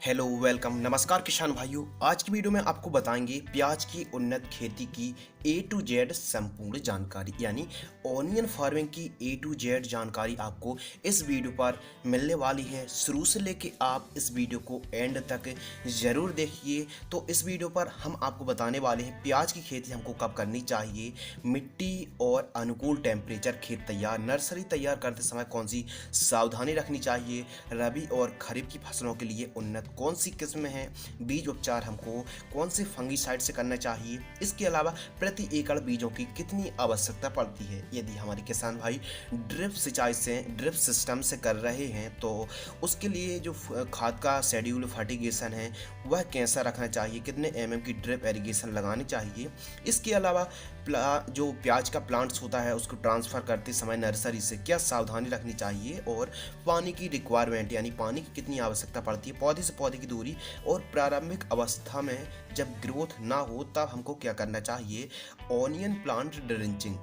Hello welcome नमस्कार किसान भाइयों। आज की वीडियो में आपको बताएंगे प्याज की उन्नत खेती की ए टू जेड संपूर्ण जानकारी, यानी ऑनियन फार्मिंग की ए टू जेड जानकारी आपको इस वीडियो पर मिलने वाली है। शुरू से लेके आप इस वीडियो को एंड तक ज़रूर देखिए। तो इस वीडियो पर हम आपको बताने वाले हैं प्याज की खेती हमको कब करनी चाहिए, मिट्टी और अनुकूल टेम्परेचर, खेत तैयार, नर्सरी तैयार करते समय कौन सी सावधानी रखनी चाहिए, रबी और खरीफ की फसलों के लिए उन्नत कौन सी किस्म है, बीज उपचार हमको कौन से फंगीसाइड से करना चाहिए, इसके अलावा प्रति एकड़ बीजों की कितनी आवश्यकता पड़ती है। यदि हमारे किसान भाई ड्रिप सिस्टम से कर रहे हैं तो उसके लिए जो खाद का शेड्यूल फर्टिगेशन है वह कैसा रखना चाहिए, कितने की ड्रिप एरीगेशन लगानी चाहिए। इसके अलावा जो प्याज का प्लांट्स होता है उसको ट्रांसफ़र करते समय नर्सरी से क्या सावधानी रखनी चाहिए, और पानी की रिक्वायरमेंट यानी पानी की कितनी आवश्यकता पड़ती है, पौधे से पौधे की दूरी, और प्रारंभिक अवस्था में जब ग्रोथ ना हो तब हमको क्या करना चाहिए। ऑनियन प्लांट ड्रिंचिंग,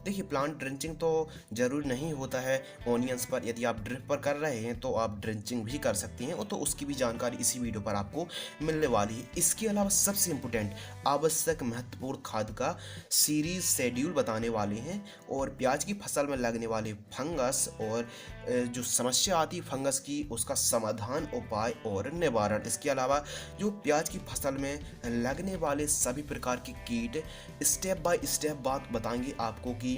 देखिए प्लांट ड्रिंचिंग तो ज़रूर नहीं होता है ऑनियंस पर, यदि आप ड्रिप पर कर रहे हैं तो आप ड्रिंचिंग भी कर सकते हैं, और तो उसकी भी जानकारी इसी वीडियो पर आपको मिलने वाली है। इसके अलावा सबसे इम्पोर्टेंट आवश्यक महत्वपूर्ण खाद का सीरीज शेड्यूल बताने वाले हैं, और प्याज की फसल में लगने वाले फंगस और जो समस्या आती है फंगस की उसका समाधान, उपाय और निवारण। इसके अलावा जो प्याज की फसल में लगने वाले सभी प्रकार के कीट स्टेप बाय स्टेप बात बताएंगे आपको कि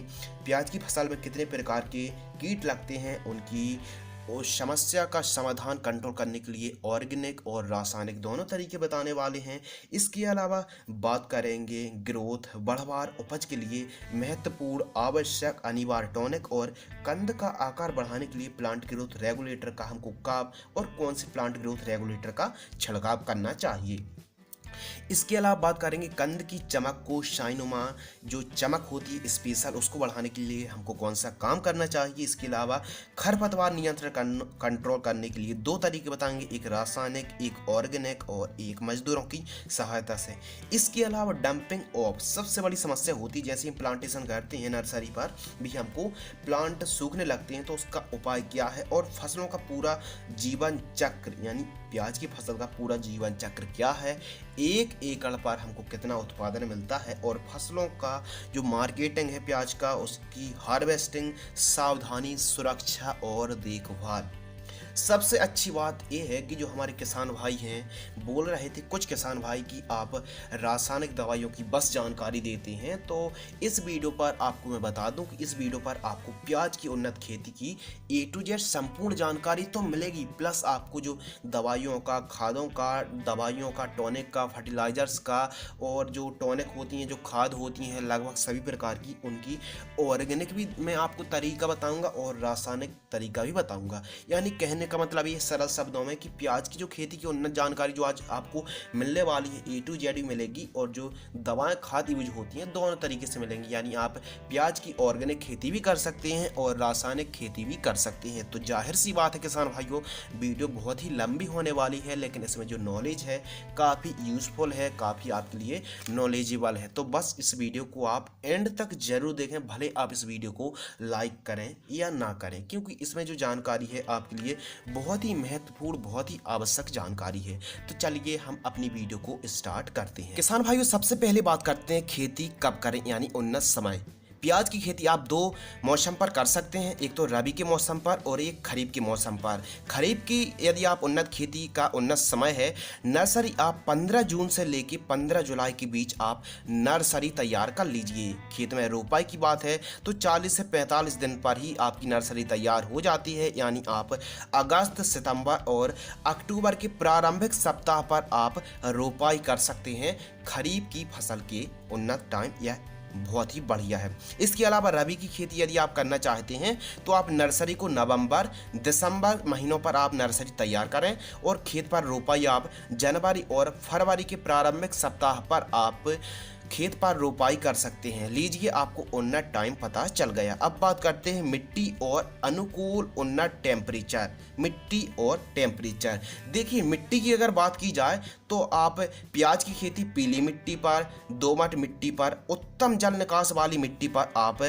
प्याज की फसल में कितने प्रकार के कीट लगते हैं, उनकी उस समस्या का समाधान कंट्रोल करने के लिए ऑर्गेनिक और रासायनिक दोनों तरीके बताने वाले हैं। इसके अलावा बात करेंगे ग्रोथ, बढ़वार, उपज के लिए महत्वपूर्ण आवश्यक अनिवार्य टॉनिक, और कंद का आकार बढ़ाने के लिए प्लांट ग्रोथ रेगुलेटर का हमको कब और कौन से प्लांट ग्रोथ रेगुलेटर का छिड़काव करना चाहिए। इसके अलावा बात करेंगे कंद की चमक को, शाइनुमा जो चमक होती है स्पेशल, उसको बढ़ाने के लिए हमको कौन सा काम करना चाहिए। इसके अलावा खरपतवार नियंत्रण कंट्रोल करने के लिए दो तरीके बताएंगे, एक रासायनिक, एक ऑर्गेनिक, और एक मजदूरों की सहायता से। इसके अलावा डंपिंग ऑफ सबसे बड़ी समस्या होती है, जैसे हम प्लांटेशन करते हैं नर्सरी पर भी हमको प्लांट सूखने लगते हैं तो उसका उपाय क्या है, और फसलों का पूरा जीवन चक्र यानी प्याज की फसल का पूरा जीवन चक्र क्या है, एक एकड़ पर हमको कितना उत्पादन मिलता है, और फसलों का जो मार्केटिंग है प्याज का उसकी हार्वेस्टिंग, सावधानी, सुरक्षा और देखभाल। सबसे अच्छी बात यह है कि जो हमारे किसान भाई हैं बोल रहे थे कुछ किसान भाई कि आप रासायनिक दवाइयों की बस जानकारी देते हैं, तो इस वीडियो पर आपको मैं बता दूं कि इस वीडियो पर आपको प्याज की उन्नत खेती की ए टू जेड संपूर्ण जानकारी तो मिलेगी, प्लस आपको जो दवाइयों का, खादों का, दवाइयों का, टॉनिक का, फर्टिलाइजर्स का, और जो टॉनिक होती हैं, जो खाद होती हैं लगभग सभी प्रकार की, उनकी ऑर्गेनिक भी मैं आपको तरीका बताऊँगा और रासायनिक तरीका भी बताऊँगा। यानी कहने का मतलब ये सरल शब्दों में कि प्याज की जो खेती की उन्नत जानकारी जो आज आपको मिलने वाली है ए टू जेड भी मिलेगी, और जो दवाएं खाद यूज होती हैं दोनों तरीके से मिलेंगी। यानी आप प्याज की ऑर्गेनिक खेती भी कर सकते हैं और रासायनिक खेती भी कर सकते हैं। तो जाहिर सी बात है किसान भाइयों, वीडियो बहुत ही लंबी होने वाली है, लेकिन इसमें जो नॉलेज है काफ़ी यूजफुल है, काफ़ी आपके लिए नॉलेजेबल है। तो बस इस वीडियो को आप एंड तक जरूर देखें, भले आप इस वीडियो को लाइक करें या ना करें, क्योंकि इसमें जो जानकारी है आपके लिए बहुत ही महत्वपूर्ण, बहुत ही आवश्यक जानकारी है। तो चलिए हम अपनी वीडियो को स्टार्ट करते हैं। किसान भाइयों सबसे पहले बात करते हैं खेती कब करें, यानी उन्नत समय। प्याज की खेती आप दो मौसम पर कर सकते हैं, एक तो रबी के मौसम पर और एक खरीफ के मौसम पर। खरीफ की यदि आप उन्नत खेती का उन्नत समय है, नर्सरी आप 15 जून से लेकर 15 जुलाई के बीच आप नर्सरी तैयार कर लीजिए। खेत में रोपाई की बात है तो 40 से 45 दिन पर ही आपकी नर्सरी तैयार हो जाती है, यानी आप अगस्त, सितंबर और अक्टूबर के प्रारंभिक सप्ताह पर आप रोपाई कर सकते हैं। खरीफ की फसल के उन्नत टाइम यह बहुत ही बढ़िया है। इसके अलावा रबी की खेती यदि आप करना चाहते हैं तो आप नर्सरी को नवंबर, दिसंबर महीनों पर आप नर्सरी तैयार करें, और खेत पर रोपाई आप जनवरी और फरवरी के प्रारंभिक सप्ताह पर आप खेत पर रोपाई कर सकते हैं। लीजिए आपको उन्नत टाइम पता चल गया। अब बात करते हैं मिट्टी और अनुकूल उन्नत टेम्परेचर। मिट्टी और टेम्परेचर, देखिए मिट्टी की अगर बात की जाए तो आप प्याज की खेती पीली मिट्टी पर, दोमट मिट्टी पर, उत्तम जल निकास वाली मिट्टी पर आप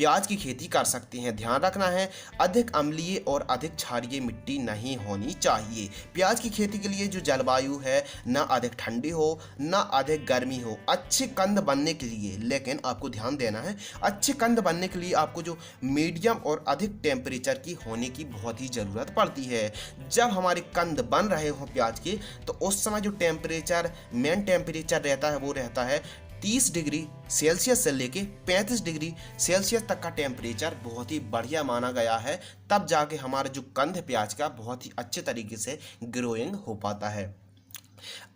प्याज की खेती कर सकते हैं। ध्यान रखना है, अधिक अम्लीय और अधिक क्षारीय मिट्टी नहीं होनी चाहिए। प्याज की खेती के लिए जो जलवायु है, ना अधिक ठंडी हो ना अधिक गर्मी हो, अच्छे कंद बनने के लिए, लेकिन आपको ध्यान देना है, अच्छे कंद बनने के लिए आपको जो मीडियम और अधिक टेम्परेचर की होने की बहुत ही ज़रूरत पड़ती है। जब हमारे कंद बन रहे हों प्याज के, तो उस समय जो टेम्परेचर, मेन टेम्परेचर रहता है वो रहता है 30 डिग्री सेल्सियस से लेके 35 डिग्री सेल्सियस तक का टेम्परेचर बहुत ही बढ़िया माना गया है। तब जाके हमारा जो कंद है प्याज का बहुत ही अच्छे तरीके से ग्रोइंग हो पाता है।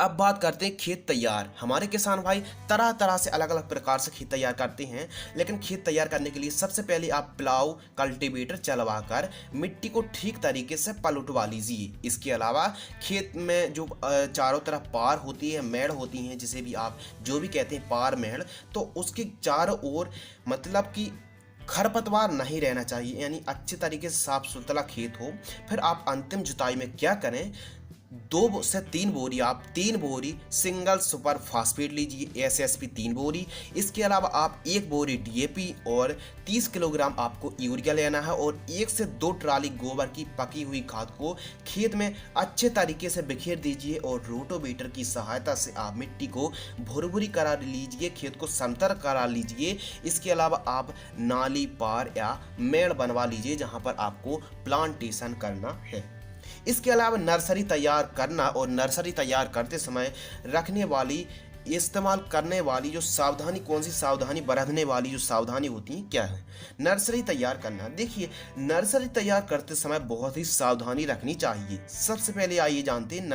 अब बात करते हैं खेत तैयार। हमारे किसान भाई तरह तरह से अलग अलग प्रकार से खेत तैयार करते हैं, लेकिन खेत तैयार करने के लिए सबसे पहले आप प्लाऊ कल्टीवेटर चलवाकर मिट्टी को ठीक तरीके से पलटवा लीजिए। इसके अलावा खेत में जो चारों तरफ पार होती है, मेड़ होती हैं, जिसे भी आप जो भी कहते हैं पार मेड़, तो उसके चारों ओर मतलब कि खरपतवार नहीं रहना चाहिए, यानी अच्छे तरीके से साफ सुथरा खेत हो। फिर आप अंतिम जुताई में क्या करें, 2 से 3 बोरी, आप 3 बोरी सिंगल सुपर फास्फेट लीजिए, एसएसपी 3 बोरी। इसके अलावा आप 1 बोरी डीएपी और 30 किलोग्राम आपको यूरिया लेना है, और 1 से 2 ट्राली गोबर की पकी हुई खाद को खेत में अच्छे तरीके से बिखेर दीजिए, और रोटोवेटर की सहायता से आप मिट्टी को भुरभुरी करा लीजिए, खेत को समतल करा लीजिए। इसके अलावा आप नाली पार या मेड़ बनवा लीजिए जहाँ पर आपको प्लांटेशन करना है। इसके अलावा नर्सरी तैयार करना, और नर्सरी तैयार करते समय रखने वाली, इस्तेमाल करने वाली जो सावधानी, कौन सी सावधानी बरतने वाली जो सावधानी होती है क्या है। नर्सरी तैयार करना, देखिए नर्सरी तैयार करते समय बहुत ही सावधानी रखनी चाहिए। सबसे पहले आइए जानते हैं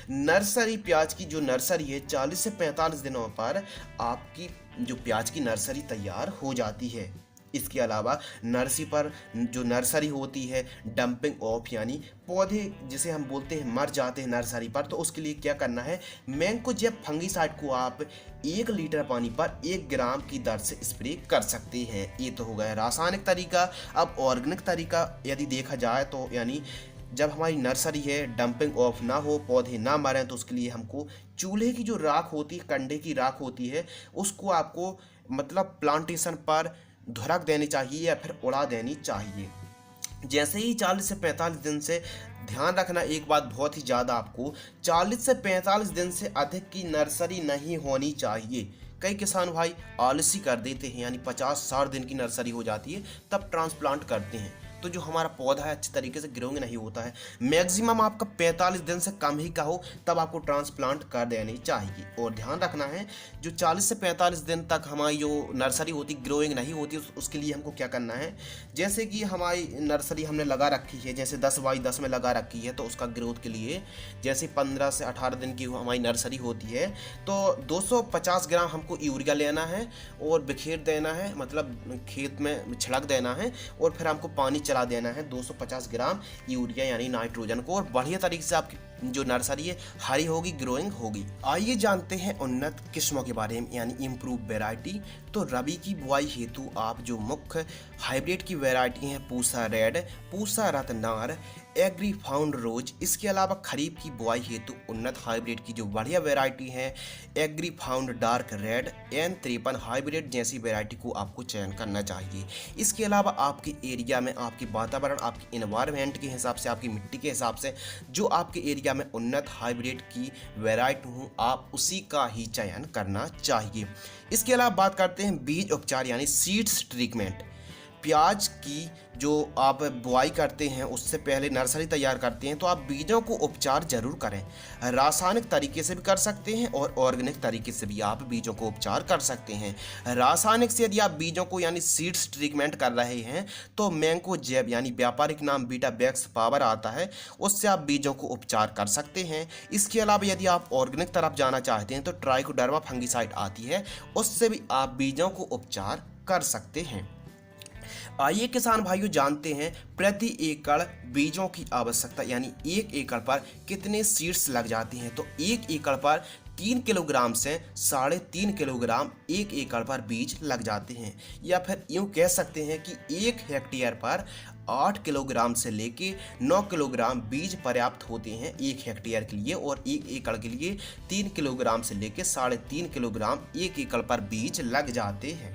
नर्सरी प्याज की जो नर्सरी है, 40 से 45 दिनों पर आपकी जो प्याज की नर्सरी तैयार हो जाती है। इसके अलावा नर्सरी होती है डंपिंग ऑफ, यानी पौधे जिसे हम बोलते हैं मर जाते हैं नर्सरी पर, तो उसके लिए क्या करना है, मैंकोजेब फंगीसाइड को आप 1 लीटर पानी पर 1 ग्राम की दर से स्प्रे कर सकते हैं। ये तो हो गया रासायनिक तरीका। अब ऑर्गेनिक तरीका यदि देखा जाए तो, यानी जब हमारी नर्सरी है डंपिंग ऑफ ना हो, पौधे ना मरें, तो उसके लिए हमको चूल्हे की जो राख होती है, कंडे की राख होती है, उसको आपको मतलब प्लांटेशन पर धुरक देनी चाहिए या फिर उड़ा देनी चाहिए। जैसे ही 40 से 45 दिन से, ध्यान रखना एक बात बहुत ही ज़्यादा, आपको 40 से 45 दिन से अधिक की नर्सरी नहीं होनी चाहिए। कई किसान भाई आलसी कर देते हैं, यानी 50-60 दिन की नर्सरी हो जाती है तब ट्रांसप्लांट करते हैं, तो जो हमारा पौधा है अच्छे तरीके से ग्रोइंग नहीं होता है। मैक्सिमम आपका 45 दिन से कम ही का हो तब आपको ट्रांसप्लांट कर देनी चाहिए। और ध्यान रखना है, जो 40 से 45 दिन तक हमारी जो नर्सरी होती ग्रोइंग नहीं होती, उसके लिए हमको क्या करना है, जैसे कि हमारी नर्सरी हमने लगा रखी है, जैसे 10 बाई 10 में लगा रखी है, तो उसका ग्रोथ के लिए जैसे 15 से 18 दिन की हमारी नर्सरी होती है, तो 250 ग्राम हमको यूरिया लेना है और बिखेर देना है, मतलब खेत में छिड़क देना है, और फिर हमको पानी चला देना है 250 ग्राम यूरिया यानी नाइट्रोजन को, और बढ़िया तरीके से आपकी जो नर्सरी है हरी होगी, ग्रोइंग होगी। आइए जानते हैं उन्नत किस्मों के बारे में, यानी इम्प्रूव वैरायटी। तो रबी की बुआई हेतु आप जो मुख्य हाइब्रिड की वैरायटी हैं, Pusa red, Pusa Ratnar, Agrifound Rose. इसके अलावा खरीफ की बुआई हेतु उन्नत हाइब्रिड की जो बढ़िया वैरायटी है, agri found dark red, N53 hybrid जैसी वैरायटी को आपको चयन करना चाहिए। इसके अलावा आपके एरिया में, आपके वातावरण, आपके इन्वायरमेंट के हिसाब से, आपकी मिट्टी के हिसाब से जो आपके एरिया में उन्नत हाइब्रिड की वैरायटी हो, आप उसी का ही चयन करना चाहिए। इसके अलावा बात करते हैं बीज उपचार यानी सीड्स ट्रीटमेंट। प्याज की जो आप बुआई करते हैं उससे पहले नर्सरी तैयार करते हैं, तो आप बीजों को उपचार जरूर करें। रासायनिक तरीके से भी कर सकते हैं और ऑर्गेनिक तरीके से भी आप बीजों को उपचार कर सकते हैं। रासायनिक से यदि आप बीजों को यानी सीड्स ट्रीटमेंट कर रहे हैं, तो मैंकोजेब यानी व्यापारिक नाम बीटाबैक्स पावर आता है, उससे आप बीजों को उपचार कर सकते हैं। इसके अलावा यदि आप ऑर्गेनिक तरफ जाना चाहते हैं तो ट्राइकोडर्मा फंगीसाइड आती है, उससे भी आप बीजों को उपचार कर सकते हैं। आइए किसान भाइयों जानते हैं प्रति एकड़ बीजों की आवश्यकता, यानी 1 एकड़ पर कितने सीड्स लग जाती हैं। तो 1 एकड़ पर 3 किलोग्राम से 3.5 किलोग्राम 1 एकड़ पर बीज लग जाते हैं, या फिर यूँ कह सकते हैं कि 1 हेक्टेयर पर 8 किलोग्राम से लेके 9 किलोग्राम बीज पर्याप्त होते हैं 1 हेक्टेयर के लिए, और 1 एकड़ के लिए 3 किलोग्राम से लेके 3.5 किलोग्राम 1 एकड़ पर बीज लग जाते हैं।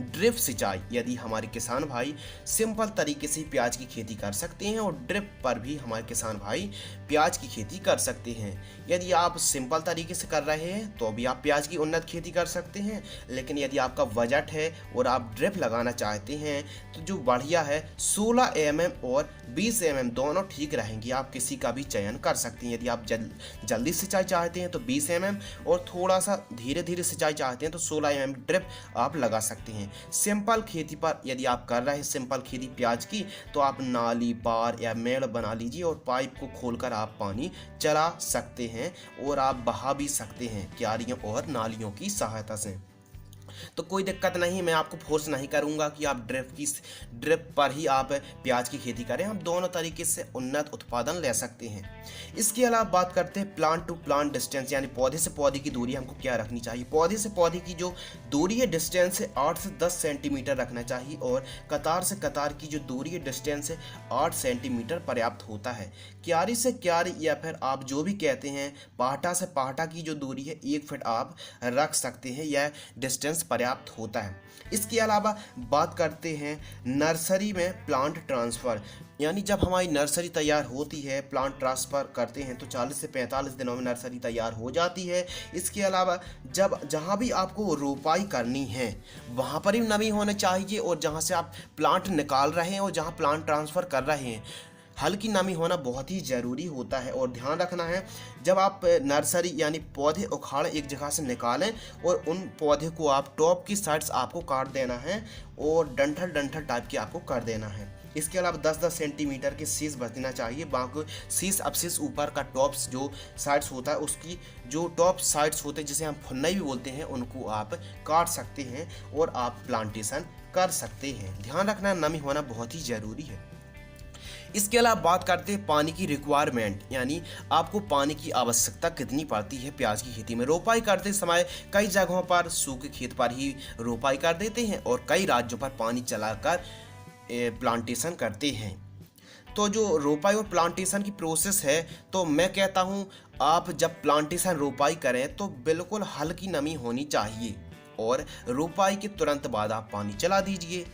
ड्रिप सिंचाई, यदि हमारे किसान भाई सिंपल तरीके से प्याज की खेती कर सकते हैं और ड्रिप पर भी हमारे किसान भाई प्याज की खेती कर सकते हैं। यदि आप सिंपल तरीके से कर रहे हैं तो भी आप प्याज की उन्नत खेती कर सकते हैं, लेकिन यदि आपका बजट है और आप ड्रिप लगाना चाहते हैं तो जो बढ़िया है 16 mm और 20 mm दोनों ठीक रहेंगी। आप किसी का भी चयन कर सकते हैं। यदि आप जल्दी सिंचाई चाहते हैं तो 20 mm और थोड़ा सा धीरे धीरे सिंचाई चाहते हैं तो 16 mm ड्रिप आप लगा सकते हैं। सिंपल खेती पर यदि आप कर रहे हैं सिंपल खेती प्याज की, तो आप नाली पार या मेड़ बना लीजिए और पाइप को खोलकर आप पानी चला सकते हैं और आप बहा भी सकते हैं क्यारियों और नालियों की सहायता से। तो कोई दिक्कत नहीं, मैं आपको फोर्स नहीं करूंगा कि आप ड्रिप पर ही आप प्याज की खेती करें। हम दोनों तरीके से उन्नत उत्पादन ले सकते हैं। इसके अलावा बात करते हैं प्लांट टू प्लांट डिस्टेंस, यानी पौधे से पौधे की दूरी हमको क्या रखनी चाहिए। पौधे से पौधे की जो दूरी है डिस्टेंस है 8 से 10 सेंटीमीटर रखना चाहिए और कतार से कतार की जो दूरी है डिस्टेंस है 8 सेंटीमीटर पर्याप्त होता है। क्यारी से क्यारी या फिर आप जो भी कहते हैं पाहटा से पाहटा की जो दूरी है 1 फीट आप रख सकते हैं, यह डिस्टेंस पर्याप्त होता है। इसके अलावा बात करते हैं नर्सरी में प्लांट ट्रांसफ़र, यानी जब हमारी नर्सरी तैयार होती है प्लांट ट्रांसफ़र करते हैं तो 40 से 45 दिनों में नर्सरी तैयार हो जाती है। इसके अलावा जहाँ भी आपको रोपाई करनी है वहाँ पर ही नमी होनी चाहिए, और जहाँ से आप प्लांट निकाल रहे हैं और जहाँ प्लांट ट्रांसफ़र कर रहे हैं हल्की नमी होना बहुत ही ज़रूरी होता है। और ध्यान रखना है जब आप नर्सरी यानी पौधे उखाड़ एक जगह से निकालें और उन पौधे को आप टॉप की साइड्स आपको काट देना है और डंठल टाइप के आपको कर देना है। इसके अलावा 10-10 सेंटीमीटर के शीश बचना चाहिए। बाकी शीश अपशीश ऊपर का टॉप्स जो साइड्स होता है उसकी जो टॉप साइड्स होते हैं जिसे हम फुन्नई भी बोलते हैं उनको आप काट सकते हैं और आप प्लांटेशन कर सकते हैं। ध्यान रखना नमी होना बहुत ही ज़रूरी है। इसके अलावा बात करते हैं पानी की रिक्वायरमेंट, यानी आपको पानी की आवश्यकता कितनी पड़ती है प्याज की खेती में। रोपाई करते समय कई जगहों पर सूखे खेत पर ही रोपाई कर देते हैं और कई राज्यों पर पानी चलाकर प्लांटेशन करते हैं। तो जो रोपाई और प्लांटेशन की प्रोसेस है तो मैं कहता हूँ आप जब प्लांटेशन रोपाई करें तो बिल्कुल हल्की नमी होनी चाहिए और रोपाई के तुरंत बाद आप पानी चला दीजिए।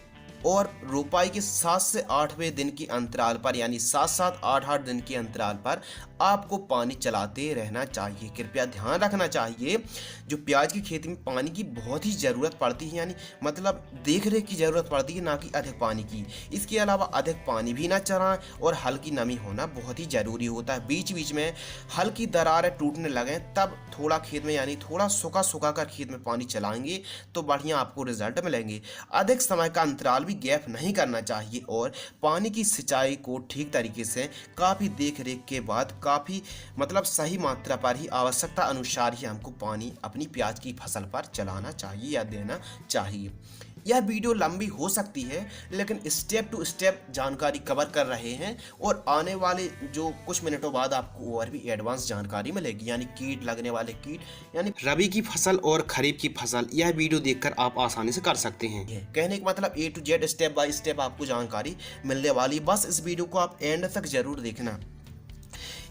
और रोपाई के 7 से 8वें दिन के अंतराल पर, यानी 7-7 8-8 दिन के अंतराल पर आपको पानी चलाते रहना चाहिए। कृपया ध्यान रखना चाहिए जो प्याज की खेती में पानी की बहुत ही ज़रूरत पड़ती है, यानी मतलब देख रेख की ज़रूरत पड़ती है, ना कि अधिक पानी की। इसके अलावा अधिक पानी भी ना चलाएं और हल्की नमी होना बहुत ही ज़रूरी होता है। बीच बीच में हल्की दरारें टूटने लगें तब थोड़ा खेत में यानी थोड़ा सूखा कर खेत में पानी चलाएंगे तो बढ़िया आपको रिजल्ट मिलेंगे। अधिक समय का अंतराल गैप नहीं करना चाहिए और पानी की सिंचाई को ठीक तरीके से काफ़ी देख रेख के बाद काफ़ी मतलब सही मात्रा पर ही आवश्यकता अनुसार ही हमको पानी अपनी प्याज की फसल पर चलाना चाहिए या देना चाहिए। यह वीडियो लंबी हो सकती है लेकिन स्टेप टू स्टेप जानकारी कवर कर रहे हैं और आने वाले जो कुछ मिनटों बाद आपको और भी एडवांस जानकारी मिलेगी, यानी कीट लगने वाले कीट, यानी रबी की फसल और खरीफ की फसल। यह वीडियो देखकर आप आसानी से कर सकते हैं। कहने का मतलब A to Z step by step आपको जानकारी मिलने वाली, बस इस वीडियो को आप एंड तक जरूर देखना।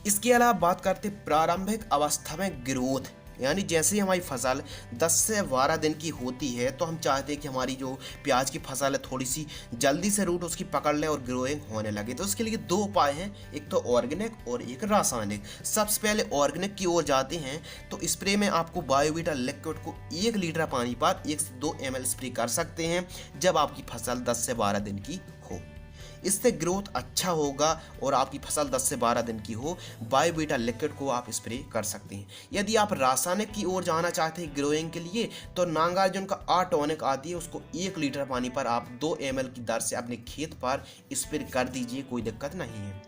इसके अलावा बात करते प्रारंभिक अवस्था में ग्रोथ, यानी जैसे ही हमारी फसल 10 से 12 दिन की होती है तो हम चाहते हैं कि हमारी जो प्याज की फसल है थोड़ी सी जल्दी से रूट उसकी पकड़ लें और ग्रोइंग होने लगे। तो उसके लिए 2 उपाय हैं, एक तो ऑर्गेनिक और एक रासायनिक। सबसे पहले ऑर्गेनिक की ओर जाते हैं तो स्प्रे में आपको बायोवीटा लिक्विड को 1 लीटर पानी पर 1 से 2 ml स्प्रे कर सकते हैं जब आपकी फसल 10 से 12 दिन की हो। इससे ग्रोथ अच्छा होगा और आपकी फसल 10 से 12 दिन की हो। बायोवीटा लिक्विड को आप स्प्रे कर सकते हैं। यदि आप रासायनिक की ओर जाना चाहते हैं ग्रोइंग के लिए तो नागार्जुन का A-टॉनिक आती है, उसको 1 लीटर पानी पर आप 2 ml की दर से अपने खेत पर स्प्रे कर दीजिए, कोई दिक्कत नहीं है।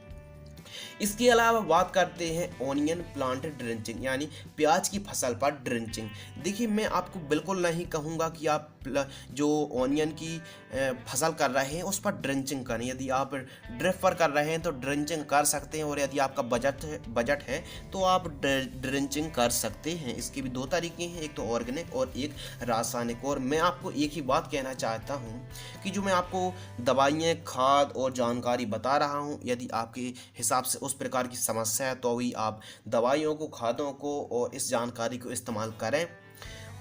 इसके अलावा बात करते हैं ऑनियन प्लांट ड्रेंचिंग, यानी प्याज की फसल पर ड्रेंचिंग। देखिए मैं आपको बिल्कुल नहीं कहूँगा कि आप जो ऑनियन की फसल कर रहे हैं उस पर ड्रेंचिंग करें। यदि आप ड्रिप पर कर रहे हैं तो ड्रेंचिंग कर सकते हैं और यदि आपका बजट है तो आप ड्रेंचिंग कर सकते हैं। इसके भी 2 तरीके हैं, एक तो ऑर्गेनिक और एक रासायनिक। और मैं आपको एक ही बात कहना चाहता हूँ कि जो मैं आपको दवाइयाँ, खाद और जानकारी बता रहा हूँ, यदि आपके हिसाब से उस प्रकार की समस्या है तो भी आप दवाइयों को, खादों को और इस जानकारी को इस्तेमाल करें।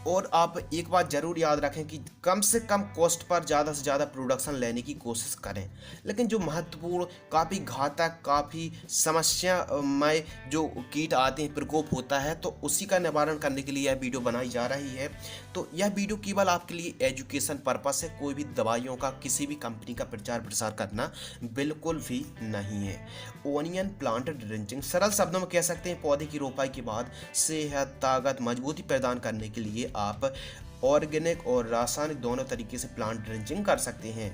और आप एक बात ज़रूर याद रखें कि कम से कम कॉस्ट पर ज़्यादा से ज़्यादा प्रोडक्शन लेने की कोशिश करें। लेकिन जो महत्वपूर्ण, काफ़ी घातक, काफ़ी समस्यामय जो कीट आते हैं, प्रकोप होता है, तो उसी का निवारण करने के लिए यह वीडियो बनाई जा रही है। तो यह वीडियो केवल आपके लिए एजुकेशन पर्पस है, कोई भी दवाइयों का, किसी भी कंपनी का प्रचार प्रसार करना बिल्कुल भी नहीं है। ओनियन प्लांट ड्रिंचिंग, सरल शब्दों में कह सकते हैं पौधे की रोपाई के बाद सेहत, ताकत, मजबूती प्रदान करने के लिए आप ऑर्गेनिक और रासायनिक दोनों तरीके से प्लांट ड्रिंचिंग कर सकते हैं।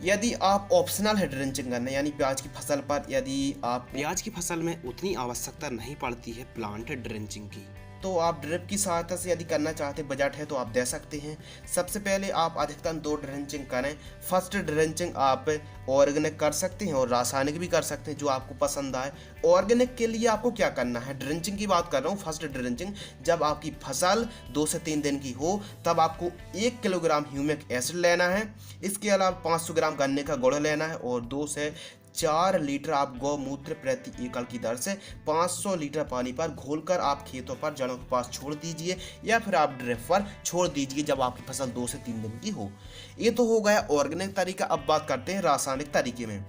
यदि आप ऑप्शनल है ड्रिंचिंग करना, यानी प्याज की फसल पर यदि आप प्याज की फसल में उतनी आवश्यकता नहीं पड़ती है प्लांट ड्रिंचिंग की, तो आप ड्रिप की सहायता से यदि करना चाहते, बजट है तो आप दे सकते हैं। सबसे पहले आप अधिकतम 2 ड्रिंचिंग करें। फर्स्ट ड्रिंचिंग आप ऑर्गेनिक कर सकते हैं और रासायनिक भी कर सकते हैं, जो आपको पसंद आए। ऑर्गेनिक के लिए आपको क्या करना है, ड्रिंचिंग की बात कर रहा हूँ। फर्स्ट ड्रिंचिंग जब आपकी फसल 2 से 3 दिन की हो, तब आपको 1 किलोग्राम ह्यूमिक एसिड लेना है। इसके अलावा 500 ग्राम गन्ने का गुड़ लेना है और 2 से 4 लीटर आप गौमूत्र प्रति एकड़ की दर से 500 लीटर पानी पर घोलकर आप खेतों पर, जड़ों के पास छोड़ दीजिए, या फिर आप ड्रिप पर छोड़ दीजिए जब आपकी फसल 2 से 3 दिन की हो। ये तो हो गया ऑर्गेनिक तरीका। अब बात करते हैं रासायनिक तरीके में।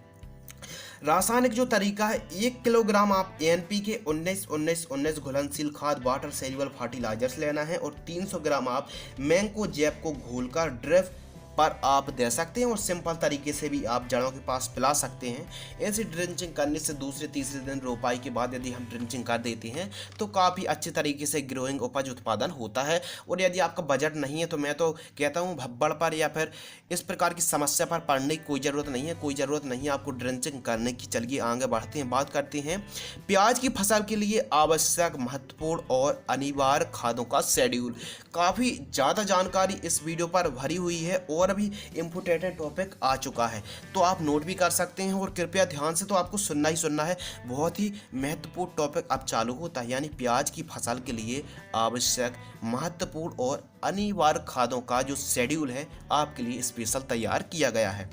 रासायनिक जो तरीका है, 1 किलोग्राम आप NPK 19-19-19 घुलनशील खाद, वाटर सेल्युबल फर्टिलाइजर्स लेना है और 300 ग्राम आप मैंको जैप को घोलकर ड्रिप पर आप दे सकते हैं और सिंपल तरीके से भी आप जड़ों के पास पिला सकते हैं। ऐसी ड्रिंचिंग करने से दूसरे तीसरे दिन रोपाई के बाद यदि हम ड्रिंचिंग कर देते हैं तो काफ़ी अच्छे तरीके से ग्रोइंग उपज उत्पादन होता है। और यदि आपका बजट नहीं है तो मैं तो कहता हूँ भब्बड़ पर या फिर इस प्रकार की समस्या पर पड़ने की कोई ज़रूरत नहीं है, कोई ज़रूरत नहीं है आपको ड्रिंचिंग करने की। चलिए आगे बढ़ते हैं, बात करते हैं प्याज की फसल के लिए आवश्यक, महत्वपूर्ण और अनिवार्य खादों का शेड्यूल। काफ़ी ज़्यादा जानकारी इस वीडियो पर भरी हुई है और अभी इम्पोर्टेंट टॉपिक आ चुका है, तो आप नोट भी कर सकते हैं और कृपया ध्यान से तो आपको सुनना ही सुनना है। बहुत ही महत्वपूर्ण टॉपिक अब चालू होता है, यानी प्याज की फसल के लिए आवश्यक, महत्वपूर्ण और अनिवार्य खादों का जो शेड्यूल है आपके लिए स्पेशल तैयार किया गया है।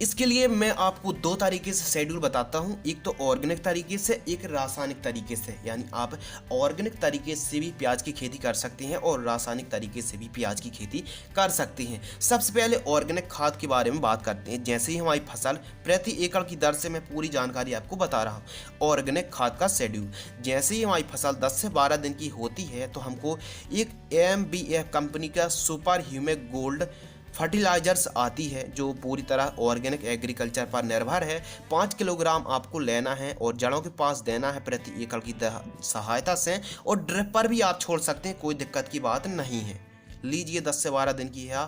इसके लिए मैं आपको 2 तरीके से शेड्यूल बताता हूं, एक तो ऑर्गेनिक तरीके से, एक रासायनिक तरीके से। यानी आप ऑर्गेनिक तरीके से भी प्याज की खेती कर सकते हैं और रासायनिक तरीके से भी प्याज की खेती कर सकते हैं। सबसे पहले ऑर्गेनिक खाद के बारे में बात करते हैं। जैसे ही हमारी फसल प्रति एकड़ की दर से मैं पूरी जानकारी आपको बता रहा हूँ। ऑर्गेनिक खाद का शेड्यूल, जैसे ही हमारी फसल 10 से 12 दिन की होती है तो हमको एक MBF कंपनी का सुपर ह्यूमिक गोल्ड फर्टिलाइजर्स आती है, जो पूरी तरह ऑर्गेनिक एग्रीकल्चर पर निर्भर है। 5 किलोग्राम आपको लेना है और जड़ों के पास देना है प्रति एकड़ की सहायता से, और ड्रिप पर भी आप छोड़ सकते हैं, कोई दिक्कत की बात नहीं है। लीजिए 10 से 12 दिन की है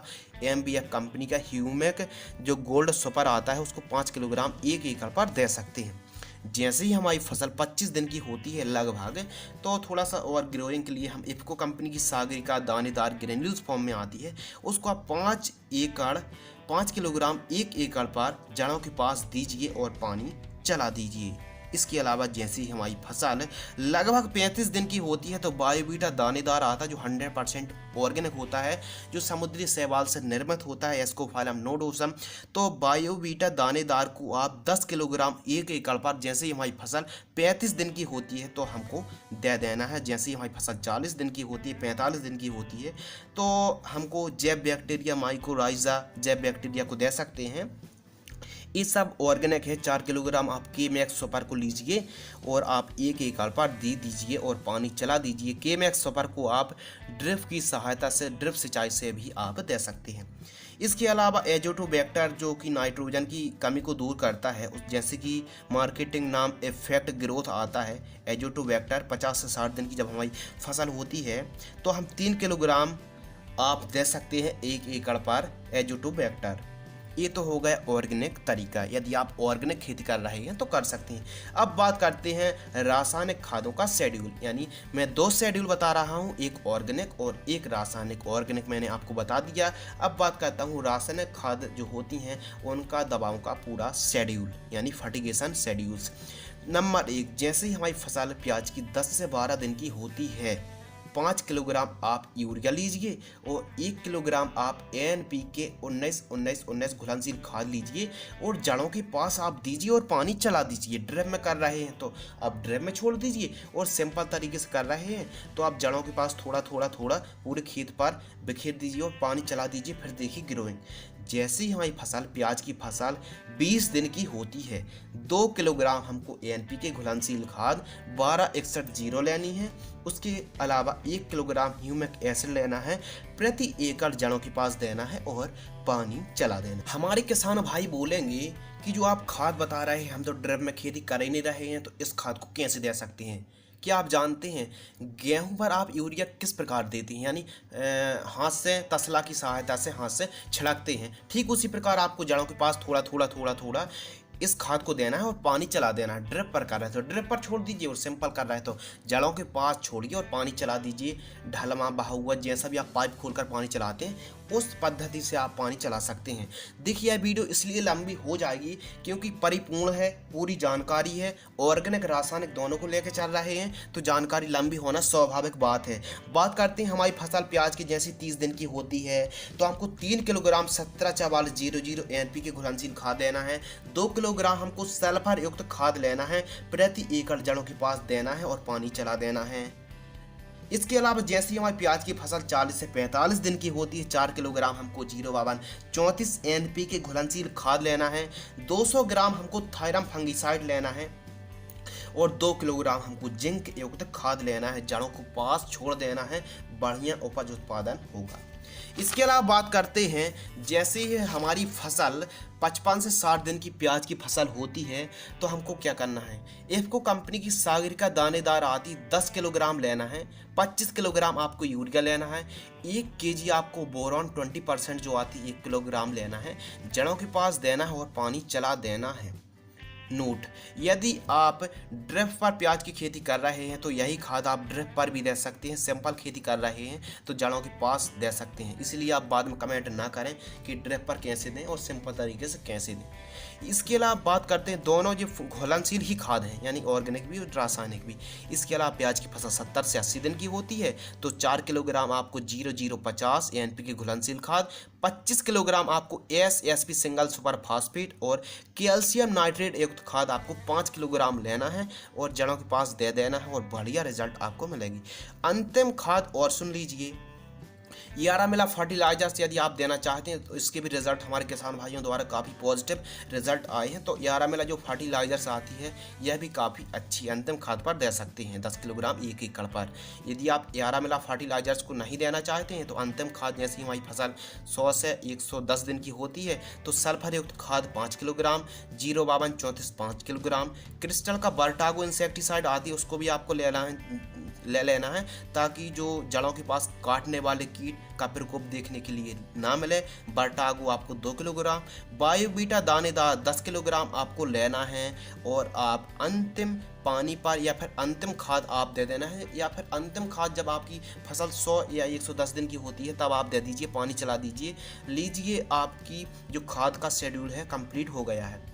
MBF कंपनी का ह्यूमिक जो गोल्ड सुपर आता है, उसको 5 किलोग्राम 1 एकड़ पर दे सकते हैं। जैसे ही हमारी फसल 25 दिन की होती है लगभग, तो थोड़ा सा ओवर ग्रोइंग के लिए हम इफ़को कंपनी की सागरिका दानेदार ग्रेन्यूल्स फॉर्म में आती है, उसको आप 5 किलोग्राम 1 एकड़ पर जड़ों के पास दीजिए और पानी चला दीजिए। इसके अलावा जैसे ही हमारी फसल लगभग 35 दिन की होती है तो बायोवीटा दानेदार आता है, जो 100% ऑर्गेनिक होता है, जो समुद्री शैवाल से निर्मित होता है, एस्कोफाइलम नोडोसम। तो बायोवीटा दानेदार को आप 10 किलोग्राम 1 एकड़ पर जैसे ही हमारी फसल 35 दिन की होती है तो हमको दे देना है। जैसे ही हमारी फसल 40 दिन की होती है, 45 दिन की होती है, तो हमको जैव बैक्टीरिया, माइकोराइजा जैव बैक्टीरिया को दे सकते हैं। ये सब ऑर्गेनिक है। 4 किलोग्राम आप K-मैक्स सुपर को लीजिए और आप 1 एकड़ पर दे दीजिए और पानी चला दीजिए। K-मैक्स सुपर को आप ड्रिप की सहायता से, ड्रिप सिंचाई से भी आप दे सकते हैं। इसके अलावा एजोटोबैक्टर जो कि नाइट्रोजन की कमी को दूर करता है, जैसे कि मार्केटिंग नाम इफेक्ट ग्रोथ आता है। एजोटोबैक्टर 50 से 60 दिन की जब हमारी फसल होती है तो हम 3 किलोग्राम आप दे सकते हैं 1 एकड़ पर एजोटोबैक्टर। ये तो हो गया ऑर्गेनिक तरीका, यदि आप ऑर्गेनिक खेती कर रहे हैं तो कर सकते हैं। अब बात करते हैं रासायनिक खादों का शेड्यूल, यानी मैं 2 शेड्यूल बता रहा हूँ, एक ऑर्गेनिक और एक रासायनिक। ऑर्गेनिक मैंने आपको बता दिया। अब बात करता हूँ रासायनिक खाद जो होती हैं उनका दवाओं का पूरा शेड्यूल, यानी फर्टिगेशन शेड्यूल्स। नंबर 1, जैसे ही हमारी फसल प्याज की 10 से 12 दिन की होती है, 5 किलोग्राम आप यूरिया लीजिए और 1 किलोग्राम आप NPK 19-19-19 घुलनशील खाद लीजिए और जड़ों के पास आप दीजिए और पानी चला दीजिए। ड्रिप में कर रहे हैं तो आप ड्रिप में छोड़ दीजिए और सिंपल तरीके से कर रहे हैं तो आप जड़ों के पास थोड़ा थोड़ा थोड़ा पूरे खेत पर बिखेर दीजिए और पानी चला दीजिए। फिर देखिए ग्रोइंग। जैसे ही हमारी फसल, प्याज की फसल 20 दिन की होती है, 2 किलोग्राम हमको NPK घुलनशील खाद 1261-0 लेनी है। उसके अलावा 1 किलोग्राम ह्यूमिक एसिड लेना है, प्रति एकड़ जड़ों के पास देना है और पानी चला देना। हमारे किसान भाई बोलेंगे कि जो आप खाद बता रहे हैं, हम तो ड्रिप में खेती कर ही नहीं रहे हैं, तो इस खाद को कैसे दे सकते हैं? क्या आप जानते हैं गेहूं पर आप यूरिया किस प्रकार देते हैं? यानी हाथ से, तसला की सहायता से हाथ से छिड़कते हैं। ठीक उसी प्रकार आपको जड़ों के पास थोड़ा थोड़ा थोड़ा थोड़ा इस खाद को देना है और पानी चला देना है। ड्रिप पर कर रहे हैं तो ड्रिप पर छोड़ दीजिए और सिंपल कर रहे हैं तो जड़ों के पास छोड़िए और पानी चला दीजिए। ढलमा, बहा हुआ, जैसा भी आप पाइप खोलकर पानी चलाते हैं उस पद्धति से आप पानी चला सकते हैं। देखिए यह वीडियो इसलिए लंबी हो जाएगी क्योंकि परिपूर्ण है, पूरी जानकारी है, ऑर्गेनिक रासायनिक दोनों को लेकर चल रहे हैं तो जानकारी लंबी होना स्वाभाविक बात है। बात करते हैं हमारी फसल प्याज की जैसी 30 दिन की होती है तो हमको 3 किलोग्राम 17-44-00 NPK घुलनशील खाद देना है। 2 किलोग्राम हमको सल्फर युक्त खाद लेना है, प्रति एकड़ जड़ों के पास देना है और पानी चला देना है। इसके अलावा जैसे ही हमारी प्याज की फसल 40 से 45 दिन की होती है, 4 किलोग्राम हमको 052-34 NPK घुलनशील खाद लेना है, 200 ग्राम हमको थायरम फंगिसाइड लेना है और 2 किलोग्राम हमको जिंक युक्त खाद लेना है। जड़ों को पास छोड़ देना है, बढ़िया उपज उत्पादन होगा। इसके अलावा बात करते हैं जैसे ही हमारी फसल 55 से 60 दिन की प्याज की फसल होती है तो हमको क्या करना है? इफ्को कंपनी की सागरिका दानेदार आती 10 किलोग्राम लेना है, 25 किलोग्राम आपको यूरिया लेना है, 1 केजी आपको बोरॉन 20% जो आती 1 किलोग्राम लेना है, जड़ों के पास देना है और पानी चला देना है। नोट: यदि आप ड्रिप पर प्याज की खेती कर रहे हैं तो यही खाद आप ड्रिप पर भी दे सकते हैं। सिंपल खेती कर रहे हैं तो जड़ों के पास दे सकते हैं। इसलिए आप बाद में कमेंट ना करें कि ड्रिप पर कैसे दें और सिंपल तरीके से कैसे दें। इसके अलावा बात करते हैं दोनों जो घुलनशील ही खाद हैं, यानी ऑर्गेनिक भी और रासायनिक भी। इसके अलावा प्याज की फसल 70 से 80 दिन की होती है तो 4 किलोग्राम आपको 0050 NPK घुलनशील खाद, 25 किलोग्राम आपको SSP सिंगल सुपर फास्फेट और कैल्शियम नाइट्रेट युक्त खाद आपको 5 किलोग्राम लेना है और जड़ों के पास दे देना है और बढ़िया रिजल्ट आपको मिलेगी। अंतिम खाद और सुन लीजिए, यारामिला फर्टिलाइजर्स यदि आप देना चाहते हैं तो इसके भी रिजल्ट हमारे किसान भाइयों द्वारा काफ़ी पॉजिटिव रिजल्ट आए हैं। तो यारामिला जो फर्टिलाइजर्स आती है यह भी काफ़ी अच्छी अंतिम खाद पर दे सकते हैं, 10 किलोग्राम 1 एकड़ पर। यदि आप यारामिला फर्टिलाइजर्स को नहीं देना चाहते हैं तो अंतिम खाद जैसे हमारी फसल 100 से 110 दिन की होती है तो सल्फर युक्त खाद 5 किलोग्राम, 052-34 5 किलोग्राम, क्रिस्टल का बर्टागो इंसेक्टिसाइड आती है उसको भी आपको ले लेना है ताकि जो जड़ों के पास काटने वाले कीट का प्रकोप देखने के लिए ना मिले। बर्टागो आपको 2 किलोग्राम, बायोबीटा दानेदार 10 किलोग्राम आपको लेना है और आप अंतिम पानी पर या फिर अंतिम खाद आप दे देना है, या फिर अंतिम खाद जब आपकी फसल 100 या 110 दिन की होती है तब आप दे दीजिए, पानी चला दीजिए। लीजिए, आपकी जो खाद का शेड्यूल है कंप्लीट हो गया है।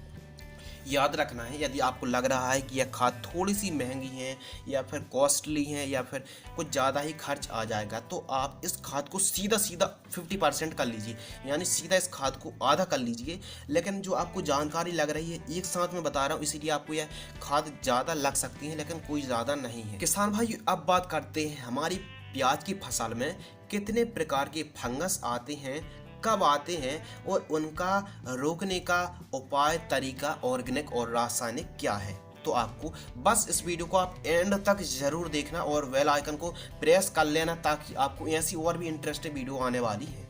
याद रखना है यदि आपको लग रहा है कि यह खाद थोड़ी सी महंगी है या फिर कॉस्टली है या फिर कुछ ज़्यादा ही खर्च आ जाएगा तो आप इस खाद को सीधा 50% कर लीजिए, यानी सीधा इस खाद को आधा कर लीजिए। लेकिन जो आपको जानकारी लग रही है एक साथ में बता रहा हूँ, इसीलिए आपको यह खाद ज़्यादा लग सकती है लेकिन कोई ज़्यादा नहीं है। किसान भाई, अब बात करते हैं हमारी प्याज की फसल में कितने प्रकार के फंगस आते हैं, कब आते हैं और उनका रोकने का उपाय, तरीका ऑर्गेनिक और रासायनिक क्या है। तो आपको बस इस वीडियो को आप एंड तक जरूर देखना और बेल आइकन को प्रेस कर लेना ताकि आपको ऐसी और भी इंटरेस्टिंग वीडियो आने वाली है।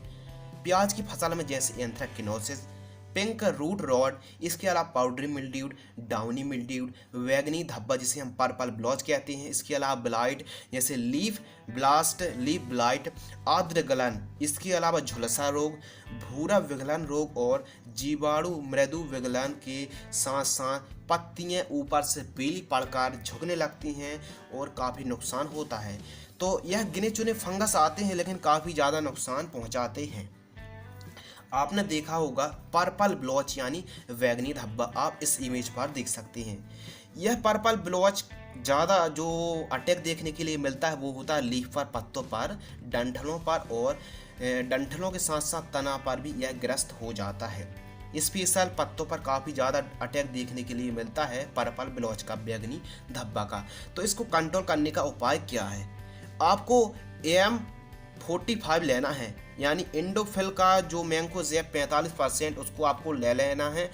प्याज की फसल में जैसे एंथ्रेक्नोसिस, पिंक रूट रॉट, इसके अलावा पाउडरी मिल्ड्यूड, डाउनी मिल्ड्यूड, वैगनी धब्बा जिसे हम पर्पल ब्लॉच कहते हैं, इसके अलावा ब्लाइट जैसे लीफ ब्लास्ट, लीफ ब्लाइट, आर्द्र गलन, इसके अलावा झुलसा रोग, भूरा विगलन रोग और जीवाणु मृदु विगलन के साथ साथ पत्तियां ऊपर से पीली पड़कर झुकने लगती हैं और काफ़ी नुकसान होता है। तो यह गिने चुने फंगस आते हैं लेकिन काफ़ी ज़्यादा नुकसान पहुंचाते हैं। आपने देखा होगा पर्पल ब्लॉच यानी वैगनी धब्बा, आप इस इमेज पर देख सकते हैं। यह पर्पल ब्लॉच ज़्यादा जो अटैक देखने के लिए मिलता है वो होता है लीफ पर, पत्तों पर, डंठलों पर और डंठलों के साथ साथ तना पर भी यह ग्रस्त हो जाता है। स्पेशल पत्तों पर काफ़ी ज़्यादा अटैक देखने के लिए मिलता है पर्पल ब्लॉच का, बैंगनी धब्बा का। तो इसको कंट्रोल करने का उपाय क्या है? आपको AM45 लेना है, यानी इंडोफिल का जो मैंकोजेब 45% उसको आपको ले लेना है।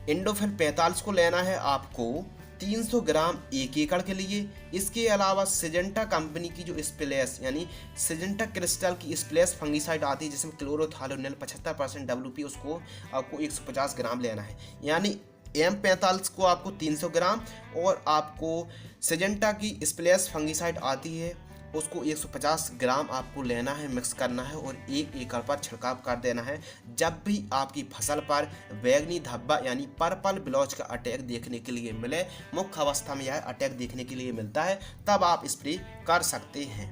इंडोफिल 45 को लेना है आपको 300 ग्राम 1 एकड़ के लिए। इसके अलावा सिजेंटा कंपनी की जो स्प्लेश यानी सिजेंटा क्रिस्टल की स्प्लेश फंगीसाइड आती है जिसमें क्लोरोथालोनिल 75% WP, उसको आपको 150 ग्राम लेना है। यानी M45 को आपको 300 ग्राम और आपको सिजेंटा की स्प्लेश फंगीसाइड आती है उसको 150 ग्राम आपको लेना है, मिक्स करना है और 1 एकड़ पर छिड़काव कर देना है। जब भी आपकी फसल पर बैंगनी धब्बा यानी पर्पल ब्लॉच का अटैक देखने के लिए मिले, मुख्य अवस्था में यह अटैक देखने के लिए मिलता है, तब आप स्प्रे कर सकते हैं।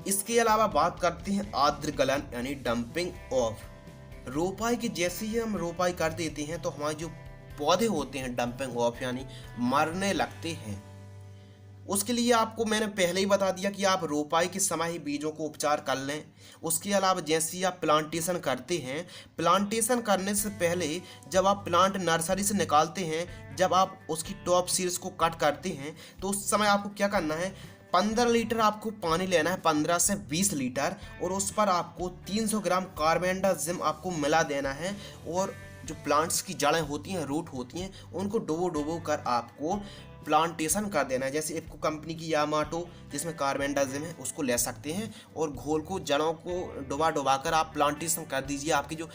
इसके अलावा बात करते हैं आर्द्र गलन यानी डंपिंग ऑफ। रोपाई की जैसे ही हम रोपाई कर देते हैं तो हमारे जो पौधे होते हैं डंपिंग ऑफ यानी मरने लगते हैं। उसके लिए आपको मैंने पहले ही बता दिया कि आप रोपाई के समय ही बीजों को उपचार कर लें। उसके अलावा जैसे ही आप प्लांटेशन करते हैं, प्लांटेशन करने से पहले जब आप प्लांट नर्सरी से निकालते हैं, जब आप उसकी टॉप सीड्स को कट करते हैं तो उस समय आपको क्या करना है, 15 लीटर आपको पानी लेना है, 15 से 20 लीटर, और उस पर आपको 300 ग्राम कार्बेंडाजिम आपको मिला देना है। और जो प्लांट्स की जड़ें होती हैं, रूट होती हैं, उनको डुबो डुबो कर आपको प्लांटेशन कर देना है। जैसे इफको कंपनी की यामाटो जिसमें कार्बेंडाजिम है उसको ले सकते हैं और घोल को, जड़ों को डुबा डुबा कर आप प्लांटेशन कर दीजिए। आपके जो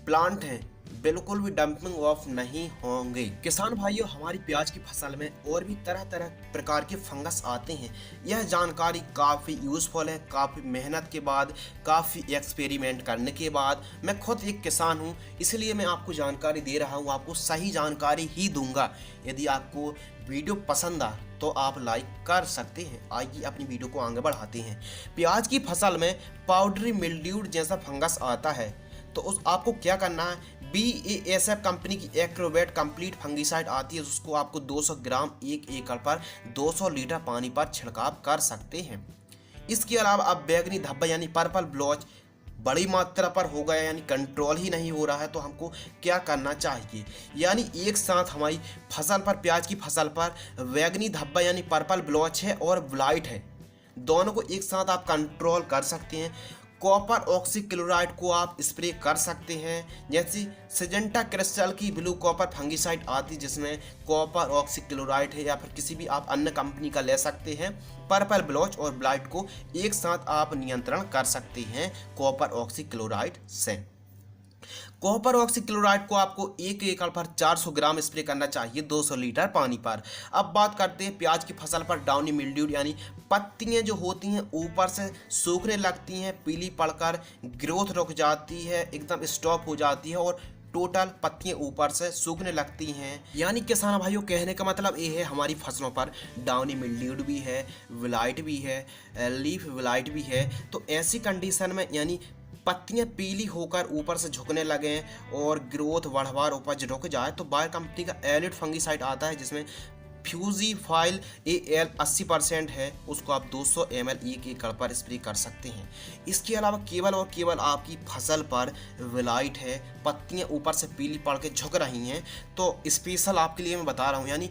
प्लांट हैं बिल्कुल भी डंपिंग ऑफ नहीं होंगे। किसान भाइयों, हमारी प्याज की फसल में और भी तरह तरह प्रकार के फंगस आते हैं। यह जानकारी काफ़ी यूज़फुल है। काफ़ी मेहनत के बाद, काफ़ी एक्सपेरिमेंट करने के बाद, मैं खुद एक किसान हूँ इसलिए मैं आपको जानकारी दे रहा हूँ, आपको सही जानकारी ही दूंगा। यदि आपको वीडियो पसंद आ तो आप लाइक कर सकते हैं। आइए अपनी वीडियो को आगे बढ़ाते हैं। प्याज की फसल में पाउडरी मिल्ड्यूड जैसा फंगस आता है तो उस आपको क्या करना है, BASF कंपनी की एक्रोवेट कंप्लीट फंगीसाइड आती है, उसको आपको 200 ग्राम 1 एकड़ पर 200 लीटर पानी पर छिड़काव कर सकते हैं। इसके अलावा अब बैंगनी धब्बा यानी पर्पल ब्लॉच बड़ी मात्रा पर हो गया यानी कंट्रोल ही नहीं हो रहा है तो हमको क्या करना चाहिए, यानी एक साथ हमारी फसल पर, प्याज की फसल पर बैंगनी धब्बा यानी पर्पल ब्लॉच है और ब्लाइट है, दोनों को एक साथ आप कंट्रोल कर सकते हैं। कॉपर ऑक्सीक्लोराइड को आप स्प्रे कर सकते हैं। जैसे सिजेंटा क्रिस्टल की ब्लू कॉपर फंगीसाइड आती जिसमें कॉपर ऑक्सीक्लोराइड है, या फिर किसी भी आप अन्य कंपनी का ले सकते हैं। पर्पल ब्लॉच और ब्लाइट को एक साथ आप नियंत्रण कर सकते हैं कॉपर ऑक्सीक्लोराइड से। कॉपर ऑक्सीक्लोराइड को आपको 1 एकड़ पर 400 ग्राम स्प्रे करना चाहिए 200 लीटर पानी पर। अब बात करते हैं प्याज की फसल पर डाउनी मिल्ड्यूड यानी पत्तियां जो होती हैं ऊपर से सूखने लगती हैं, पीली पड़कर ग्रोथ रुक जाती है, एकदम स्टॉप हो जाती है और टोटल पत्तियां ऊपर से सूखने लगती हैं। यानी किसान भाइयों, कहने का मतलब ये है हमारी फसलों पर डाउनी मिल्ड्यूड भी है, विलाइट भी है, लीफ विलाइट भी है। तो ऐसी कंडीशन में यानी पत्तियां पीली होकर ऊपर से झुकने लगे और ग्रोथ बढ़वार उपज रुक जाए तो बायर कंपनी का एलिड फंगीसाइड आता है जिसमें फ्यूजीफाइल AL 80% है, उसको आप 200 ml 1 एकड़ पर स्प्रे कर सकते हैं। इसके अलावा केवल और केवल आपकी फसल पर विलाइट है, पत्तियां ऊपर से पीली पड़ के झुक रही हैं तो स्पेशल आपके लिए मैं बता रहा हूँ। यानी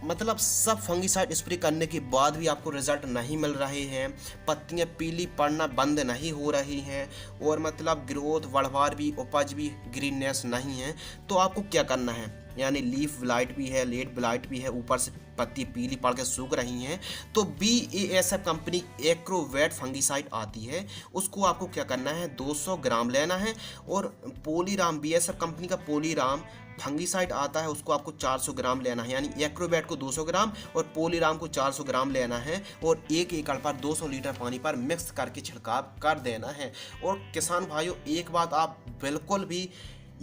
मतलब सब फंगीसाइड स्प्रे करने के बाद भी आपको रिजल्ट नहीं मिल रहे हैं, पत्तियां पीली पड़ना बंद नहीं हो रही हैं और मतलब ग्रोथ, बढ़वार भी, उपज भी, ग्रीननेस नहीं है, तो आपको क्या करना है, यानी लीफ ब्लाइट भी है, लेट ब्लाइट भी है, ऊपर से पत्ती पीली पड़ के सूख रही हैं, तो BASF कंपनी एक्रोवेट फंगीसाइड आती है, उसको आपको क्या करना है, 200 ग्राम लेना है। और पोलीराम, BASF कंपनी का पोलीराम फंगीसाइड आता है, उसको आपको 400 ग्राम लेना है। यानी एक्रोवेट को 200 ग्राम और पोलीराम को 400 ग्राम लेना है और 1 एकड़ पर 200 लीटर पानी पर मिक्स करके छिड़काव कर देना है। और किसान भाइयों, एक बात आप बिल्कुल भी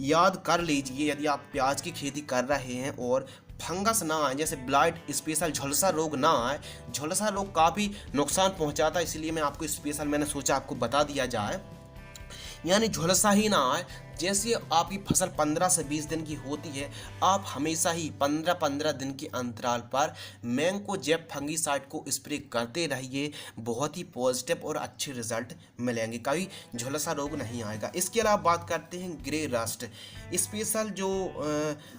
याद कर लीजिए, यदि आप प्याज की खेती कर रहे हैं और फंगस ना आए, जैसे ब्लाइट, स्पेशल झुलसा रोग ना आए, झुलसा रोग काफ़ी नुकसान पहुंचाता है, इसलिए मैं आपको स्पेशल मैंने सोचा आपको बता दिया जाए। यानी झुलसा ही ना आए, जैसे आपकी फसल 15 से 20 दिन की होती है, आप हमेशा ही 15-15 दिन के अंतराल पर मैंकोजेब फंगीसाइड को स्प्रे करते रहिए। बहुत ही पॉजिटिव और अच्छे रिजल्ट मिलेंगे, कभी झुलसा रोग नहीं आएगा। इसके अलावा बात करते हैं ग्रे रस्ट। स्पेशल जो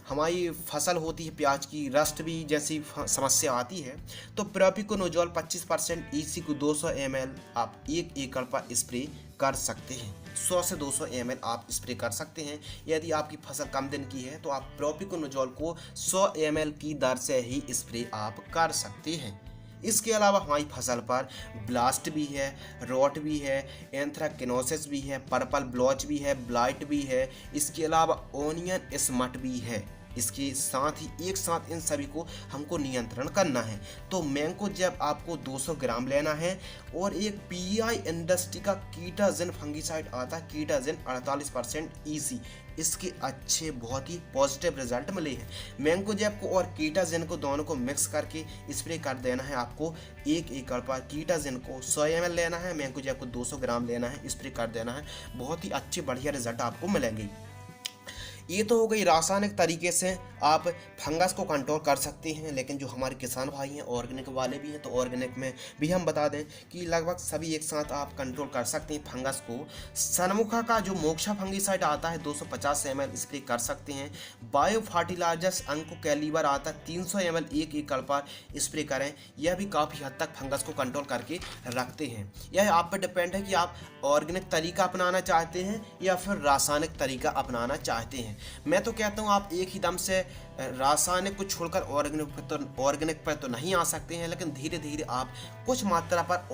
हमारी फसल होती है प्याज की, रस्ट भी जैसी समस्या आती है तो प्रोपिकोनोजोल 25% ईसी को 200 ml आप 1 एकड़ पर स्प्रे कर सकते हैं। 100 से 200 ml आप स्प्रे कर सकते हैं। यदि आपकी फसल कम दिन की है तो आप प्रोपिकोनोजोल को 100 ml की दर से ही स्प्रे आप कर सकते हैं। इसके अलावा हमारी फसल पर ब्लास्ट भी है, रॉट भी है, एंथ्राकिनोसिस भी है, पर्पल ब्लॉच भी है, ब्लाइट भी है, इसके अलावा ओनियन स्मट भी है। इसके साथ ही एक साथ इन सभी को हमको नियंत्रण करना है। तो मैंकोजेब आपको 200 ग्राम लेना है और एक पीआई इंडस्ट्री का कीटाजिन फंगीसाइड आता है, कीटाजिन 48% ईसी। इसके अच्छे बहुत ही पॉजिटिव रिजल्ट मिले हैं। मैंकोजेब को और कीटाजिन को दोनों को मिक्स करके स्प्रे कर देना है आपको 1 एकड़ पर। कीटाजिन को 100 ml लेना है, मैंकोजेब को 200 ग्राम लेना है, स्प्रे कर देना है। बहुत ही अच्छे बढ़िया रिजल्ट आपको मिलेंगे। ये तो हो गई रासायनिक तरीके से आप फंगस को कंट्रोल कर सकते हैं, लेकिन जो हमारे किसान भाई हैं ऑर्गेनिक वाले भी हैं तो ऑर्गेनिक में भी हम बता दें कि लगभग सभी एक साथ आप कंट्रोल कर सकते हैं फंगस को। सनमुखा का जो मोक्षा फंगीसाइड आता है 250 ml स्प्रे कर सकते हैं। बायो फर्टिलाइजर्स अंको कैलिबर आता है 300 ml 1 एकड़ पर स्प्रे करें। यह भी काफ़ी हद तक फंगस को कंट्रोल करके रखते हैं। यह आप पर डिपेंड है कि आप ऑर्गेनिक तरीका अपनाना चाहते हैं या फिर रासायनिक तरीका अपनाना चाहते हैं। मैं तो कहता हूँ आप एक ही दम से रासायनिक को छोड़कर ऑर्गेनिक पर तो नहीं आ सकते हैं, लेकिन धीरे धीरे आप कुछ मात्रा पर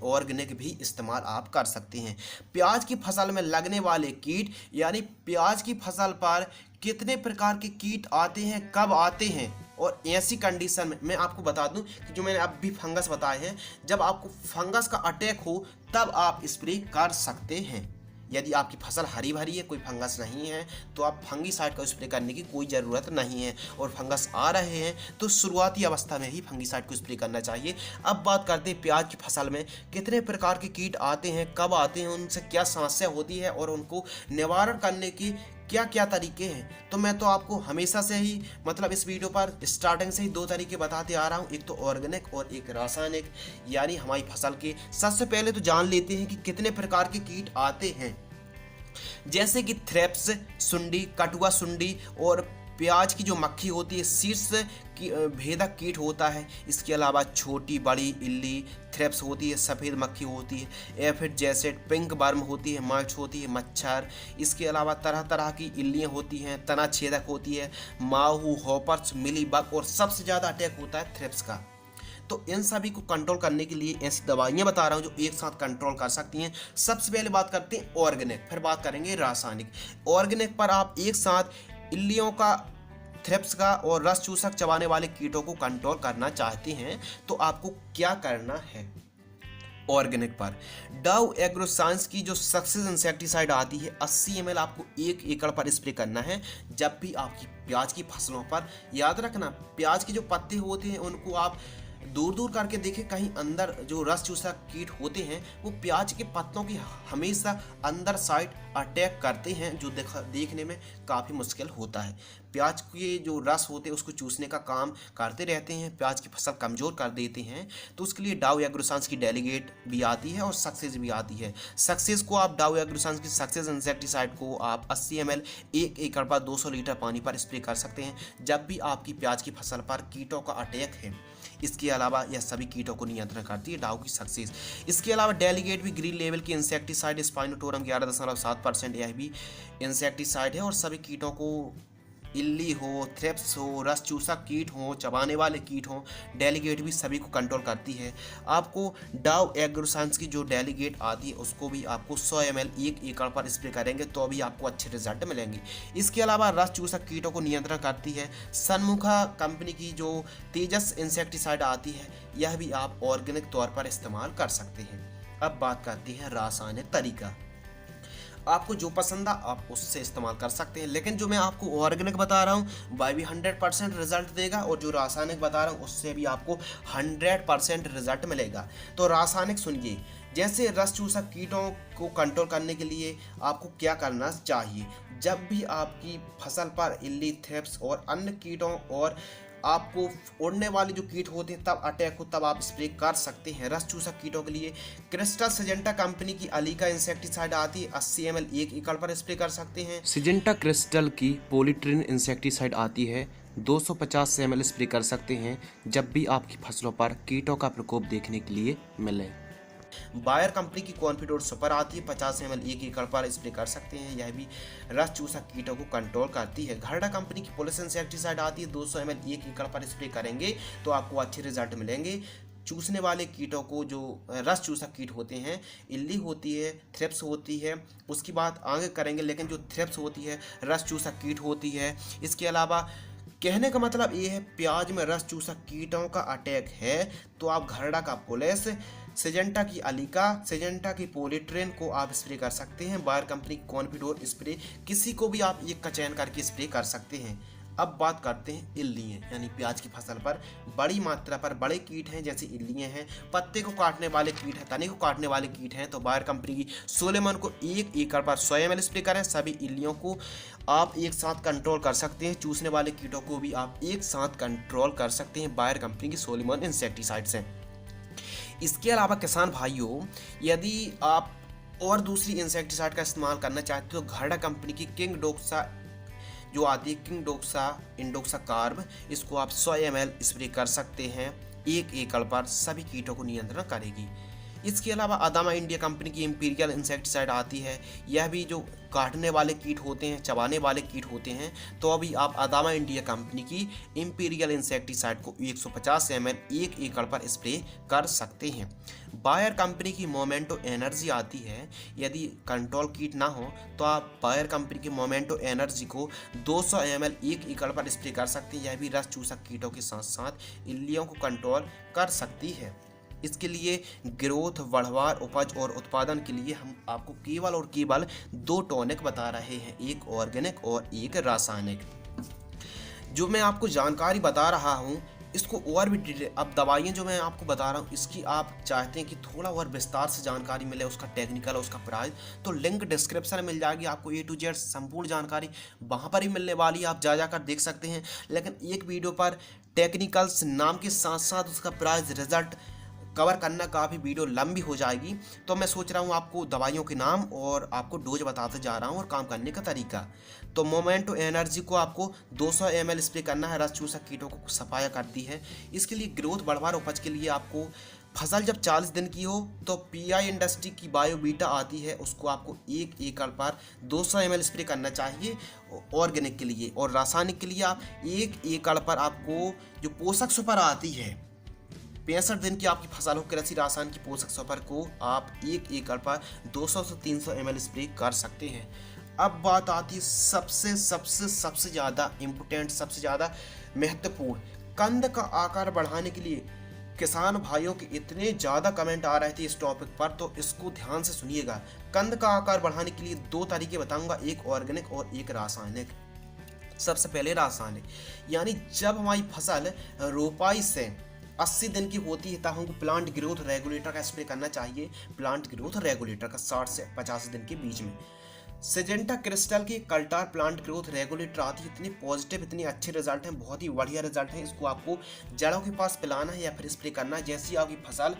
ऑर्गेनिक भी इस्तेमाल आप कर सकते हैं। प्याज की फसल में लगने वाले कीट, यानी प्याज की फसल पर कितने प्रकार के कीट आते हैं, कब आते हैं, और ऐसी कंडीशन में मैं आपको बता दूं कि जो मैंने अब भी फंगस बताए हैं, जब आपको फंगस का अटैक हो तब आप स्प्रे कर सकते हैं। यदि आपकी फसल हरी भरी है, कोई फंगस नहीं है, तो आप फंगीसाइड का स्प्रे करने की कोई ज़रूरत नहीं है। और फंगस आ रहे हैं तो शुरुआती अवस्था में ही फंगीसाइड को स्प्रे करना चाहिए। अब बात करते हैं प्याज की फसल में कितने प्रकार के कीट आते हैं, कब आते हैं, उनसे क्या समस्या होती है और उनको निवारण करने की क्या क्या तरीके हैं। तो मैं तो आपको हमेशा से ही मतलब इस वीडियो पर स्टार्टिंग से ही 2 तरीके बताते आ रहा हूँ, एक तो ऑर्गेनिक और एक रासायनिक, यानी हमारी फसल के। सबसे पहले तो जान लेते हैं कि कितने प्रकार के कीट आते हैं। जैसे कि थ्रिप्स, सुंडी, कटुआ सुंडी, और प्याज की जो मक्खी होती है शीर्ष की भेदक कीट होता है। इसके अलावा छोटी बड़ी इल्ली, थ्रिप्स होती है, सफ़ेद मक्खी होती है, एफिड जैसे पिंक वर्म होती है, माइट्स होती है, मच्छर। इसके अलावा तरह तरह की इल्लियाँ होती हैं, तना छेदक होती है, माहू, हॉपर्स, मिलीबग, और सबसे ज़्यादा अटैक होता है थ्रिप्स का। तो इन सभी को कंट्रोल करने के लिए ऐसी दवाइयाँ बता रहा हूँ जो एक साथ कंट्रोल कर सकती हैं। सबसे पहले बात करते हैं ऑर्गेनिक, फिर बात करेंगे रासायनिक। ऑर्गेनिक पर आप एक साथ इल्लियों का, थ्रिप्स का और रस चूसक चबाने वाले कीटों को कंट्रोल करना चाहते हैं तो आपको क्या करना है। ऑर्गेनिक पर डाउ एग्रोसाइंस की जो सक्सेस इंसेक्टिसाइड आती है 80 ml आपको 1 एकड़ पर स्प्रे करना है। जब भी आपकी प्याज की फसलों पर, याद रखना प्याज के जो पत्ते होते हैं उनको आप दूर दूर करके देखें, कहीं अंदर जो रस चूसा कीट होते हैं वो प्याज के पत्तों की हमेशा अंदर साइड अटैक करते हैं, जो देखने में काफ़ी मुश्किल होता है। प्याज के जो रस होते हैं उसको चूसने का काम करते रहते हैं, प्याज की फसल कमज़ोर कर देते हैं। तो उसके लिए डाउ एग्रोसाइंस की डेलीगेट भी आती है और सक्सेस भी आती है। सक्सेस को आप डाउ एग्रोसाइंस की सक्सेस इंसेक्टिसाइड को आप 80 ml 1 एकड़ पर 200 लीटर पानी पर स्प्रे कर सकते हैं जब भी आपकी प्याज की फसल पर कीटों का अटैक है। इसके अलावा यह सभी कीटों को नियंत्रण करती है डाउ की सक्सेस। इसके अलावा डेलीगेट भी ग्रीन लेवल की इंसेक्टिसाइड स्पाइनोटोरम 11.7%, यह भी इंसेक्टिसाइड है और सभी कीटों को, इल्ली हो, थ्रिप्स हो, रस चूसक कीट हो, चबाने वाले कीट हो, डेलीगेट भी सभी को कंट्रोल करती है। आपको डाउ एग्रोसाइंस की जो डेलीगेट आती है उसको भी आपको 100 ml 1 एकड़ पर स्प्रे करेंगे तो भी आपको अच्छे रिजल्ट मिलेंगे। इसके अलावा रस चूसक कीटों को नियंत्रण करती है सनमुखा कंपनी की जो तेजस इंसेक्टिसाइड आती है, यह भी आप ऑर्गेनिक तौर पर इस्तेमाल कर सकते हैं। अब बात करते हैं रासायनिक तरीका। आपको जो पसंद आ आप उससे इस्तेमाल कर सकते हैं। लेकिन जो मैं आपको ऑर्गेनिक बता रहा हूँ वह भी 100% रिजल्ट देगा, और जो रासायनिक बता रहा हूँ उससे भी आपको 100% रिजल्ट मिलेगा। तो रासायनिक सुनिए, जैसे रस चूसक कीटों को कंट्रोल करने के लिए आपको क्या करना चाहिए। जब भी आपकी फसल पर इल्ली, थ्रिप्स और अन्य कीटों और आपको उड़ने वाले जो कीट होते हैं तब अटैक हो, तब आप स्प्रे कर सकते हैं। रस चूसक कीटों के लिए क्रिस्टल सिजेंटा कंपनी की अलीका इंसेक्टिसाइड आती है, 80 ml 1 एकड़ पर स्प्रे कर सकते हैं। सिजेंटा क्रिस्टल की पॉलीट्रिन इंसेक्टिसाइड आती है, 250 ml स्प्रे कर सकते हैं जब भी आपकी फसलों पर कीटों का प्रकोप देखने के लिए मिले। बायर कंपनी की कॉन्फिडोर सुपर आती है, 50 ml 1 एकड़ पर स्प्रे कर सकते हैं, यह भी रस चूसक कीटों को कंट्रोल करती है। घरडा कंपनी की पुलिस इंसेक्टिसाइड आती है, 200 ml 1 एकड़ पर स्प्रे करेंगे तो आपको अच्छे रिजल्ट मिलेंगे। चूसने वाले कीटों को, जो रस चूसक कीट होते हैं, इल्ली होती है, थ्रिप्स होती है, उसकी बात आगे करेंगे, लेकिन जो थ्रिप्स होती है रस चूसक कीट होती है। इसके अलावा कहने का मतलब ये है, प्याज में रस चूसक कीटों का अटैक है तो आप घरडा का पुलिस, सिजेंटा की अलीका, सिजेंटा की पॉलीट्रेन को आप स्प्रे कर सकते हैं। बायर कंपनी की कॉन्फिडोर स्प्रे, किसी को भी आप एक का चयन करके स्प्रे कर सकते हैं। अब बात करते हैं इल्लियाँ, यानी प्याज की फसल पर बड़ी मात्रा पर बड़े कीट हैं, जैसे इल्लियाँ हैं, पत्ते को काटने वाले कीट हैं, तने को काटने वाले कीट हैं, तो बायर कंपनी की सोलेमन को 1 एकड़ पर 100 ml स्प्रे करें। सभी इल्लियों को आप एक साथ कंट्रोल कर सकते हैं, चूसने वाले कीटों को भी आप एक साथ कंट्रोल कर सकते हैं बायर कंपनी की सोलेमन इंसेक्टिसाइड से। इसके अलावा किसान भाइयों, यदि आप और दूसरी इंसेक्टिसाइड का इस्तेमाल करना चाहते हो तो घरडा कंपनी की किंग डोक्सा जो आती है, किंग डोक्सा इंडोक्सा कार्ब, इसको आप 100 ml स्प्रे कर सकते हैं 1 एकड़ पर, सभी कीटों को नियंत्रण करेगी। इसके अलावा अदामा इंडिया कंपनी की इंपीरियल इंसेक्टिसाइड आती है, यह भी जो काटने वाले कीट होते हैं, चबाने वाले कीट होते हैं, तो अभी आप अदामा इंडिया कंपनी की इंपीरियल इंसेक्टिसाइड को 150 ml 1 एकड़ पर स्प्रे कर सकते हैं। बायर कंपनी की मोमेंटो एनर्जी आती है, यदि कंट्रोल कीट ना हो तो आप बायर कंपनी की मोमेंटो एनर्जी को 200 ml 1 एकड़ पर स्प्रे कर सकते हैं, यह भी रस चूसक कीटों के साथ साथ इल्लियों को कंट्रोल कर सकती है। इसके लिए ग्रोथ, बढ़वार, उपज और उत्पादन के लिए हम आपको केवल और केवल 2 टॉनिक बता रहे हैं, एक ऑर्गेनिक और एक रासायनिक। जो मैं आपको जानकारी बता रहा हूँ इसको और भी डिटेल, अब दवाइयाँ जो मैं आपको बता रहा हूँ इसकी आप चाहते हैं कि थोड़ा और विस्तार से जानकारी मिले, उसका टेक्निकल, उसका प्राइस, तो लिंक डिस्क्रिप्शन में मिल जाएगी आपको A to Z संपूर्ण जानकारी, वहाँ पर ही मिलने वाली है, आप जाकर देख सकते हैं। लेकिन एक वीडियो पर टेक्निकल्स नाम के साथ साथ उसका प्राइस, रिजल्ट कवर करना काफ़ी वीडियो लंबी हो जाएगी, तो मैं सोच रहा हूँ आपको दवाइयों के नाम और आपको डोज बताते जा रहा हूँ और काम करने का तरीका। तो मोमेंटो एनर्जी को आपको 200 ml स्प्रे करना है, रस चूसक कीटों को सफाया करती है। इसके लिए ग्रोथ, बढ़वार, उपज के लिए आपको फसल जब 40 दिन की हो तो PI इंडस्ट्री की बायोबीटा आती है, उसको आपको 1 एकड़ पर 200 ml स्प्रे करना चाहिए ऑर्गेनिक के लिए। और रासायनिक के लिए आप 1 एकड़ पर आपको जो पोषक सुपर आती है, 65 दिन की आपकी फसल हो, कृषि रसायन की पोषक सुपर को आप 1 एकड़ पर 200 से 300 ml स्प्रे कर सकते हैं। अब बात आती है सबसे सबसे सबसे ज़्यादा इम्पोर्टेंट, सबसे ज़्यादा महत्वपूर्ण, कंद का आकार बढ़ाने के लिए। किसान भाइयों के इतने ज़्यादा कमेंट आ रहे थे इस टॉपिक पर, तो इसको ध्यान से सुनिएगा। कंद का आकार बढ़ाने के लिए 2 तरीके बताऊंगा, एक ऑर्गेनिक और एक रासायनिक। सबसे पहले रासायनिक, यानी जब हमारी फसल रोपाई से 80 दिन की होती है तब हमको प्लांट ग्रोथ रेगुलेटर का स्प्रे करना चाहिए, प्लांट ग्रोथ रेगुलेटर का 60 से 85 दिन के बीच में। सिजेंटा क्रिस्टल की कल्टार प्लांट ग्रोथ रेगुलेटर आती है, इतनी पॉजिटिव, इतने अच्छे रिजल्ट हैं, बहुत ही बढ़िया रिजल्ट हैं। इसको आपको जड़ों के पास पिलाना है या फिर स्प्रे करना है। जैसी आपकी फसल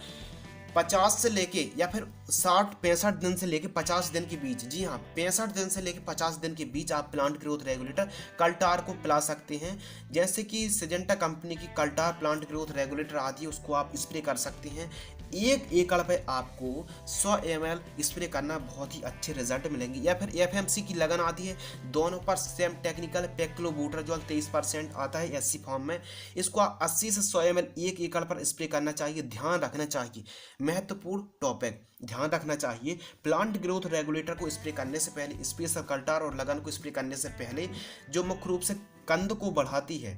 50 से लेके या फिर 60-65 दिन से लेके 50 दिन के बीच, जी हाँ 65 दिन से लेके 50 दिन के बीच आप प्लांट ग्रोथ रेगुलेटर कल्टार को पिला सकते हैं। जैसे कि सिजेंटा कंपनी की कल्टार प्लांट ग्रोथ रेगुलेटर आती है, उसको आप स्प्रे कर सकते हैं। 1 एकड़ पे आपको 100 ml स्प्रे करना, बहुत ही अच्छे रिजल्ट मिलेंगे। या फिर FMC की लगन आती है, दोनों पर सेम टेक्निकल, पेक्लोबुटराजोल 23% आता है SC फॉर्म में, इसको आप 80 से 100 ml 1 एकड़ पर स्प्रे करना चाहिए। ध्यान रखना चाहिए, महत्वपूर्ण टॉपिक ध्यान रखना चाहिए, प्लांट ग्रोथ रेगुलेटर को स्प्रे करने से पहले, स्पेशल कल्टार और लगन को स्प्रे करने से पहले, जो मुख्य रूप से कंद को बढ़ाती है,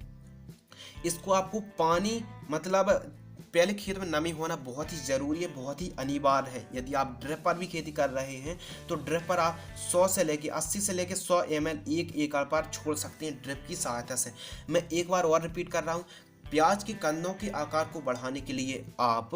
इसको आपको पानी, मतलब पहले खेत में नमी होना बहुत ही ज़रूरी है, बहुत ही अनिवार्य है। यदि आप ड्रिप पर भी खेती कर रहे हैं तो ड्रिप पर आप 100 से लेके 80 से लेके 100 ml 1 एकड़ पर छोड़ सकते हैं ड्रिप की सहायता से। मैं एक बार और रिपीट कर रहा हूँ, प्याज की कंदों के आकार को बढ़ाने के लिए आप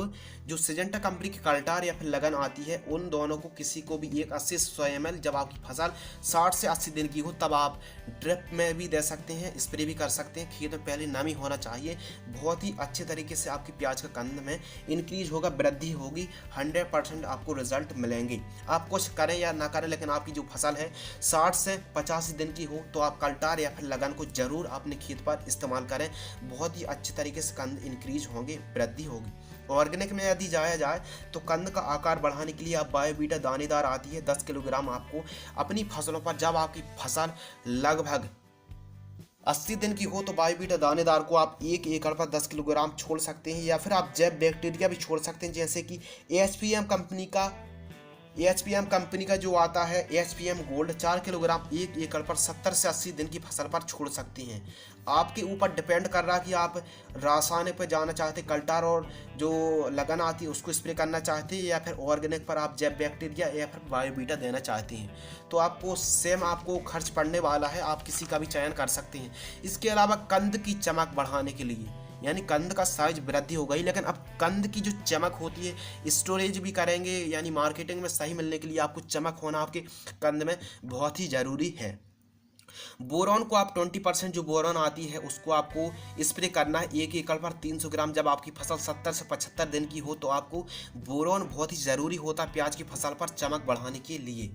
जो सिजेंटा कंपनी की कल्टार या फिर लगन आती है, उन दोनों को किसी को भी 80 से 100 ml जब आपकी फसल 60 से 80 दिन की हो तब आप ड्रिप में भी दे सकते हैं, स्प्रे भी कर सकते हैं। खेत में पहले नमी होना चाहिए, बहुत ही अच्छे तरीके से आपकी प्याज का कंद में इंक्रीज होगा, वृद्धि होगी, 100% आपको रिजल्ट मिलेंगे। आप कुछ करें या ना करें, लेकिन आपकी जो फसल है 60 से 85 दिन की हो तो आप कल्टार या फिर लगन को जरूर अपने खेत पर इस्तेमाल करें। बहुत ही अच्छे तरीके से कंद इंक्रीज होंगे, वृद्धि होगी। ऑर्गेनिक में यदि जाया जाए तो कंद का आकार बढ़ाने के लिए आप बायोवीटा दानेदार आती है 10 किलोग्राम आपको अपनी फसलों पर, जब आपकी फसल लगभग 80 दिन की हो तो बायोवीटा दानेदार को आप 1 एकड़ पर 10 किलोग्राम छोड़ सकते हैं, या फिर आप जैव बैक्टीरिया भी छोड़ सकते हैं, जैसे कि एएचपीएम कंपनी का जो आता है एएचपीएम गोल्ड 4 किलोग्राम 1 एकड़ पर 70 से 80 दिन की फसल पर छोड़ सकते हैं। आपके ऊपर डिपेंड कर रहा कि आप रासायनिक पर जाना चाहते, कल्टार और जो लगन आती है उसको स्प्रे करना चाहते हैं, या फिर ऑर्गेनिक पर आप जैव बैक्टीरिया या फिर बायोवीटा देना चाहते हैं। तो आपको सेम आपको खर्च पड़ने वाला है, आप किसी का भी चयन कर सकते हैं। इसके अलावा कंद की चमक बढ़ाने के लिए, यानी कंद का साइज वृद्धि हो गई, लेकिन अब कंद की जो चमक होती है स्टोरेज भी करेंगे, यानी मार्केटिंग में सही मिलने के लिए आपको चमक होना आपके कंद में बहुत ही ज़रूरी है। बोरॉन को आप 20% जो बोरॉन आती है उसको आपको स्प्रे करना है 1 एकड़ पर 300 ग्राम। जब आपकी फसल 70 से 75 दिन की हो तो आपको बोरॉन बहुत ही ज़रूरी होता है प्याज की फसल पर चमक बढ़ाने के लिए।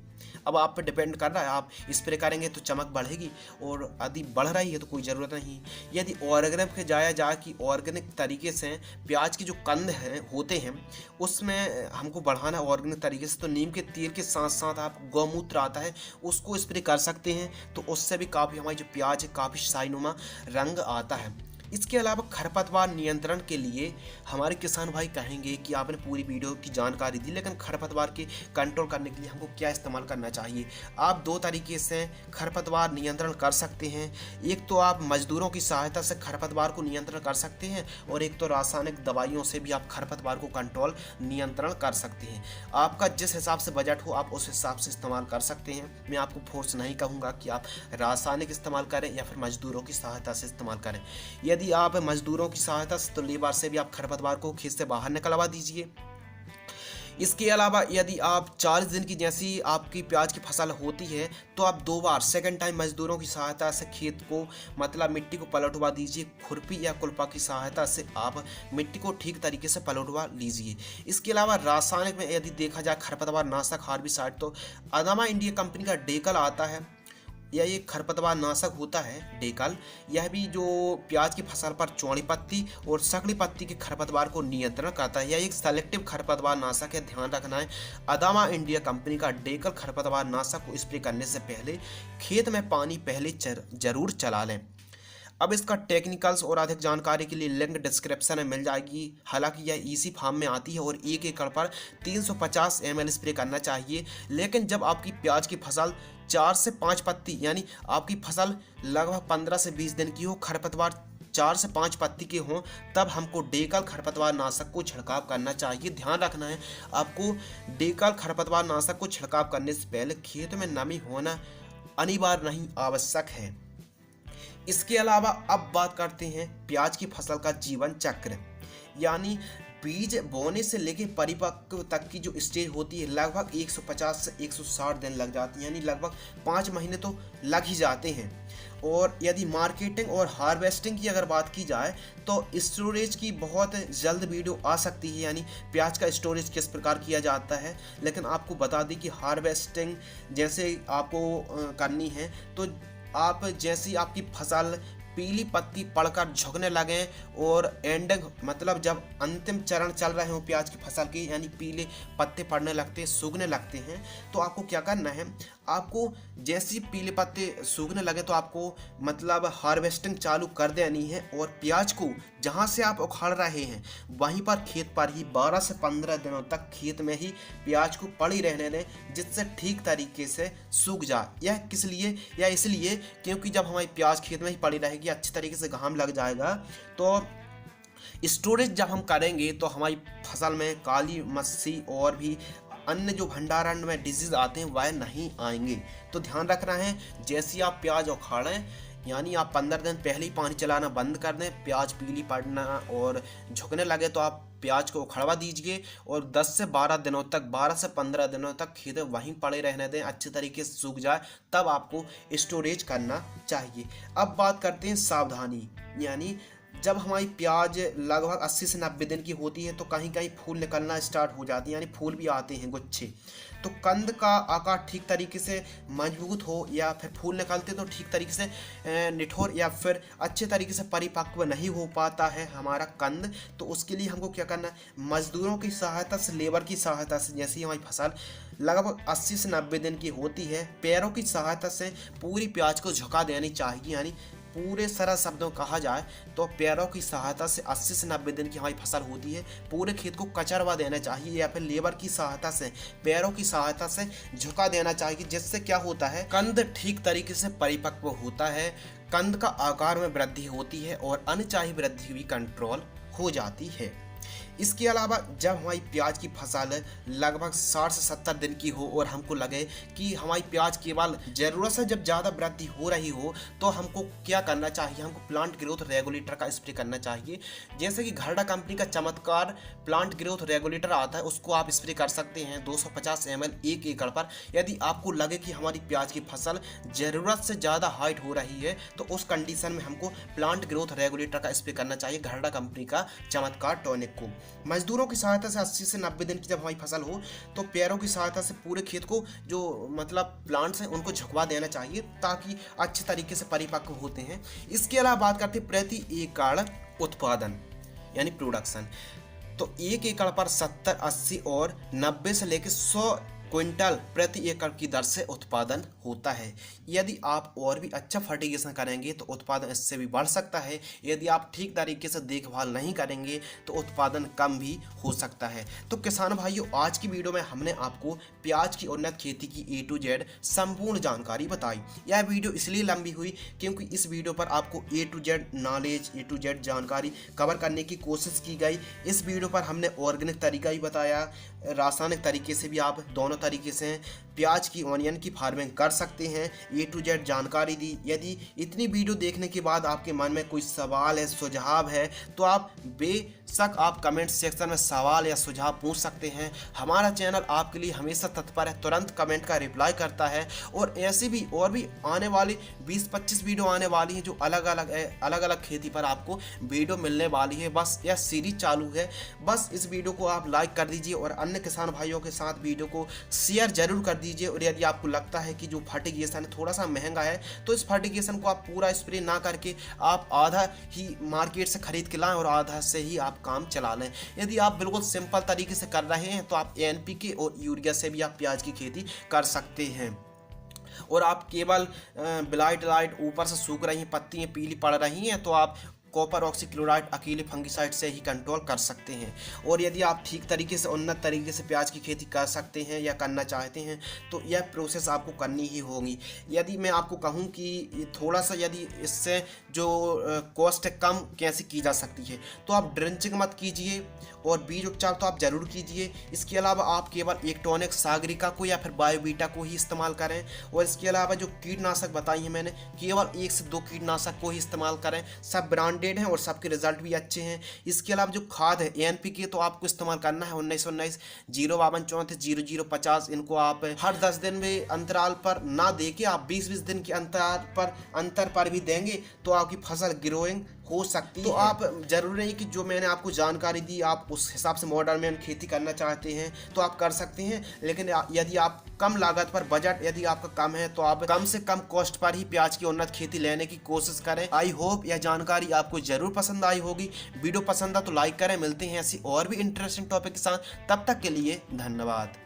अब आप पे डिपेंड कर रहा है, आप स्प्रे करेंगे तो चमक बढ़ेगी, और यदि बढ़ रही है तो कोई ज़रूरत नहीं। यदि ऑर्गेनिक पे जाया जाए कि ऑर्गेनिक तरीके से प्याज के जो कंद हैं होते हैं उसमें हमको बढ़ाना है ऑर्गेनिक तरीके से, तो नीम के तेल के साथ साथ आप गौमूत्र आता है उसको स्प्रे कर सकते हैं, तो उससे भी काफ़ी हमारी जो प्याज है काफ़ी शाइनुमा रंग आता है। इसके अलावा खरपतवार नियंत्रण के लिए हमारे किसान भाई कहेंगे कि आपने पूरी वीडियो की जानकारी दी, लेकिन खरपतवार के कंट्रोल करने के लिए हमको क्या इस्तेमाल करना चाहिए। आप 2 तरीके से खरपतवार नियंत्रण कर सकते हैं। एक तो आप मजदूरों की सहायता से खरपतवार को नियंत्रण कर सकते हैं, और एक तो रासायनिक दवाइयों से भी आप खरपतवार को कंट्रोल नियंत्रण कर सकते हैं। आपका जिस हिसाब से बजट हो आप उस हिसाब से इस्तेमाल कर सकते हैं। मैं आपको फोर्स नहीं कहूँगा कि आप रासायनिक इस्तेमाल करें या फिर मजदूरों की सहायता से इस्तेमाल करें। यदि आप मजदूरों की सहायता से तो लेबर से भी आप खरपतवार को खेत से बाहर निकलवा दीजिए। इसके अलावा यदि आप 40 दिन की जैसी आपकी प्याज की फसल होती है तो आप 2 बार सेकंड टाइम मजदूरों की सहायता से खेत को मतलब मिट्टी को पलटवा दीजिए। खुरपी या कुल्पा की सहायता से आप मिट्टी को ठीक तरीके से पलटवा लीजिए। इसके अलावा रासायनिक में यदि देखा जाए खरपतवार नाशक हार्बिसाइड तो अदामा इंडिया कंपनी का डेकल आता है, यह एक खरपतवार नाशक होता है डेकल। यह भी जो प्याज की फसल पर चौड़ी पत्ती और सकड़ी पत्ती के खरपतवार को नियंत्रण करता है। यह एक सेलेक्टिव खरपतवार नाशक है, ध्यान रखना है। अदामा इंडिया कंपनी का डेकल खरपतवार नाशक को स्प्रे करने से पहले खेत में पानी पहले जरूर चला लें। अब इसका टेक्निकल्स और अधिक जानकारी के लिए लिंक डिस्क्रिप्शन में मिल जाएगी। हालांकि यह इसी फार्म में आती है और 1 एकड़ पर 350 ml स्प्रे करना चाहिए। लेकिन जब आपकी प्याज की फसल 4 से 5 पत्ती यानी आपकी फसल लगभग 15 से 20 दिन की हो, खरपतवार 4 से 5 पत्ती के हों, तब हमको डेकल खरपतवार नाशक को छिड़काव करना चाहिए। ध्यान रखना है आपको, डेकल खरपतवार नाशक को छिड़काव करने से पहले खेत में नमी होना अनिवार्य नहीं, आवश्यक है। इसके अलावा अब बात करते हैं प्याज की फसल का जीवन चक्र, यानी बीज बोने से लेकर परिपक्व तक की जो स्टेज होती है लगभग 150 से 160 दिन लग जाती है, यानी लगभग 5 महीने तो लग ही जाते हैं। और यदि मार्केटिंग और हार्वेस्टिंग की अगर बात की जाए तो स्टोरेज की बहुत जल्द वीडियो आ सकती है, यानी प्याज का स्टोरेज किस प्रकार किया जाता है। लेकिन आपको बता दें कि हार्वेस्टिंग जैसे आपको करनी है तो आप जैसी आपकी फसल पीली पत्ती पड़कर झुकने लगे और एंडिंग मतलब जब अंतिम चरण चल रहे हो प्याज की फसल की, यानी पीले पत्ते पड़ने लगते हैं, सूखने लगते हैं, तो आपको क्या करना है, आपको जैसे पीले पत्ते सूखने लगे तो आपको मतलब हार्वेस्टिंग चालू कर देनी है। और प्याज को जहां से आप उखाड़ रहे हैं वहीं पर खेत पर ही 12 से 15 दिनों तक खेत में ही प्याज को पड़ी रहने दें, जिससे ठीक तरीके से सूख जाए। यह किस लिए, या इसलिए क्योंकि जब हमारी प्याज खेत में ही पड़ी रहेगी, अच्छी तरीके से घाम लग जाएगा तो स्टोरेज जब हम करेंगे तो हमारी फसल में काली मस्सी और भी अन्य जो भंडारण में डिजीज आते हैं वह नहीं आएंगे। तो ध्यान रखना है, जैसे आप प्याज उखाड़ें यानी आप 15 दिन पहले ही पानी चलाना बंद कर दें, प्याज पीली पड़ना और झुकने लगे तो आप प्याज को उखड़वा दीजिए और 10 से 12 दिनों तक 12 से 15 दिनों तक खेत वहीं पड़े रहने दें, अच्छे तरीके से सूख जाए, तब आपको स्टोरेज करना चाहिए। अब बात करते हैं सावधानी, यानी जब हमारी प्याज लगभग 80 से 90 दिन की होती है तो कहीं कहीं फूल निकलना स्टार्ट हो जाती है, यानी फूल भी आते हैं गुच्छे। तो कंद का आकार ठीक तरीके से मजबूत हो या फिर फूल निकलते तो ठीक तरीके से निठोर या फिर अच्छे तरीके से परिपक्व नहीं हो पाता है हमारा कंद, तो उसके लिए हमको क्या करना है, मजदूरों की सहायता से, लेबर की सहायता से, जैसे ही हमारी फसल लगभग 80 से 90 दिन की होती है, पैरों की सहायता से पूरी प्याज को झुका देनी चाहिए। यानी पूरे सरल शब्दों कहा जाए तो पैरों की सहायता से 80 से 90 दिन की हमारी फसल होती है, पूरे खेत को कचरवा देना चाहिए या फिर लेबर की सहायता से, पैरों की सहायता से झुका देना चाहिए, जिससे क्या होता है, कंद ठीक तरीके से परिपक्व होता है, कंद का आकार में वृद्धि होती है और अनचाही वृद्धि भी कंट्रोल हो जाती है। इसके अलावा जब हमारी प्याज की फसल लगभग 60 से 70 दिन की हो और हमको लगे कि हमारी प्याज केवल ज़रूरत से जब ज़्यादा वृद्धि हो रही हो तो हमको क्या करना चाहिए, हमको प्लांट ग्रोथ रेगुलेटर का स्प्रे करना चाहिए। जैसे कि घरडा कंपनी का चमत्कार प्लांट ग्रोथ रेगुलेटर आता है, उसको आप स्प्रे कर सकते हैं 250 ml 1 एकड़ पर। यदि आपको लगे कि हमारी प्याज की फसल ज़रूरत से ज़्यादा हाइट हो रही है तो उस कंडीशन में हमको प्लांट ग्रोथ रेगुलेटर का स्प्रे करना चाहिए, घरडा कंपनी का चमत्कार टॉनिक को। मजदूरों की सहायता से 80 से 90 दिन की जब हमारी फसल हो तो पैरों की सहायता से पूरे खेत को, जो मतलब प्लांट्स हैं, उनको झुकवा देना चाहिए ताकि अच्छे तरीके से परिपक्व होते हैं। इसके अलावा बात करते हैं प्रति एकड़ उत्पादन यानी प्रोडक्शन। तो 1 एकड़ पर 70, 80 और 90 से लेकर 100 क्विंटल प्रति एकड़ की दर से उत्पादन होता है। यदि आप और भी अच्छा फर्टिगेशन करेंगे तो उत्पादन इससे भी बढ़ सकता है। यदि आप ठीक तरीके से देखभाल नहीं करेंगे तो उत्पादन कम भी हो सकता है। तो किसान भाइयों, आज की वीडियो में हमने आपको प्याज की उन्नत खेती की A to Z संपूर्ण जानकारी बताई। यह वीडियो इसलिए लंबी हुई क्योंकि इस वीडियो पर आपको A to Z knowledge, A to Z जानकारी कवर करने की कोशिश की गई। इस वीडियो पर हमने ऑर्गेनिक तरीका ही बताया, रासायनिक तरीके से भी आप दोनों तरीके से प्याज की, ऑनियन की फार्मिंग कर सकते हैं, A to Z जानकारी दी। यदि इतनी वीडियो देखने के बाद आपके मन में कोई सवाल है, सुझाव है, तो आप बेशक आप कमेंट सेक्शन में सवाल या सुझाव पूछ सकते हैं। हमारा चैनल आपके लिए हमेशा तत्पर है, तुरंत कमेंट का रिप्लाई करता है। और ऐसी भी और भी आने वाली 20-25 वीडियो आने वाली हैं जो अलग अलग खेती पर आपको वीडियो मिलने वाली है। बस यह सीरीज चालू है, बस इस वीडियो को आप लाइक कर दीजिए और अन्य किसान भाइयों के साथ वीडियो को शेयर जरूर कर दीजिए। और यदि आपको लगता है कि जो फर्टिगेशन थोड़ा सा महंगा है तो इस फर्टिगेशन को आप पूरा स्प्रे ना करके आप आधा ही मार्केट से खरीद के लाएं और आधा से ही आप काम चला लें। यदि आप बिल्कुल सिंपल तरीके से कर रहे हैं तो आप NPK और यूरिया से भी आप प्याज की खेती कर सकते हैं। और आप केवल ब्लाइट लाइट ऊपर से सूख रही हैं, पत्तियाँ पीली पड़ रही हैं, तो आप कॉपर ऑक्सीक्लोराइड अकेले फंगिसाइड से ही कंट्रोल कर सकते हैं। और यदि आप ठीक तरीके से, उन्नत तरीके से प्याज की खेती कर सकते हैं या करना चाहते हैं तो यह प्रोसेस आपको करनी ही होगी। यदि मैं आपको कहूं कि थोड़ा सा यदि इससे जो कॉस्ट कम कैसे की जा सकती है, तो आप ड्रिंचिंग मत कीजिए और बीज उपचार तो आप ज़रूर कीजिए। इसके अलावा आप केवल एक टॉनिक सागरिका को या फिर बायोवीटा को ही इस्तेमाल करें। और इसके अलावा जो कीटनाशक बताई हैं मैंने, केवल 1 से 2 कीटनाशक को ही इस्तेमाल करें। सब ब्रांड हैं और सबके रिजल्ट भी अच्छे हैं। इसके अलावा जो खाद है NPK तो आपको इस्तेमाल करना है 1919 052 34 0050। इनको आप हर 10 दिन में अंतराल पर ना देके आप 20-20 दिन के अंतर पर भी देंगे तो आपकी फसल ग्रोइंग हो सकती है। तो आप जरूरी नहीं कि जो मैंने आपको जानकारी दी आप उस हिसाब से मॉडर्न में खेती करना चाहते हैं तो आप कर सकते हैं। लेकिन यदि आप कम लागत पर, बजट यदि आपका कम है, तो आप कम से कम कॉस्ट पर ही प्याज की उन्नत खेती लेने की कोशिश करें। आई होप यह जानकारी आपको जरूर पसंद आई होगी। वीडियो पसंद आ तो लाइक करें। मिलते हैं ऐसी और भी इंटरेस्टिंग टॉपिक के साथ, तब तक के लिए धन्यवाद।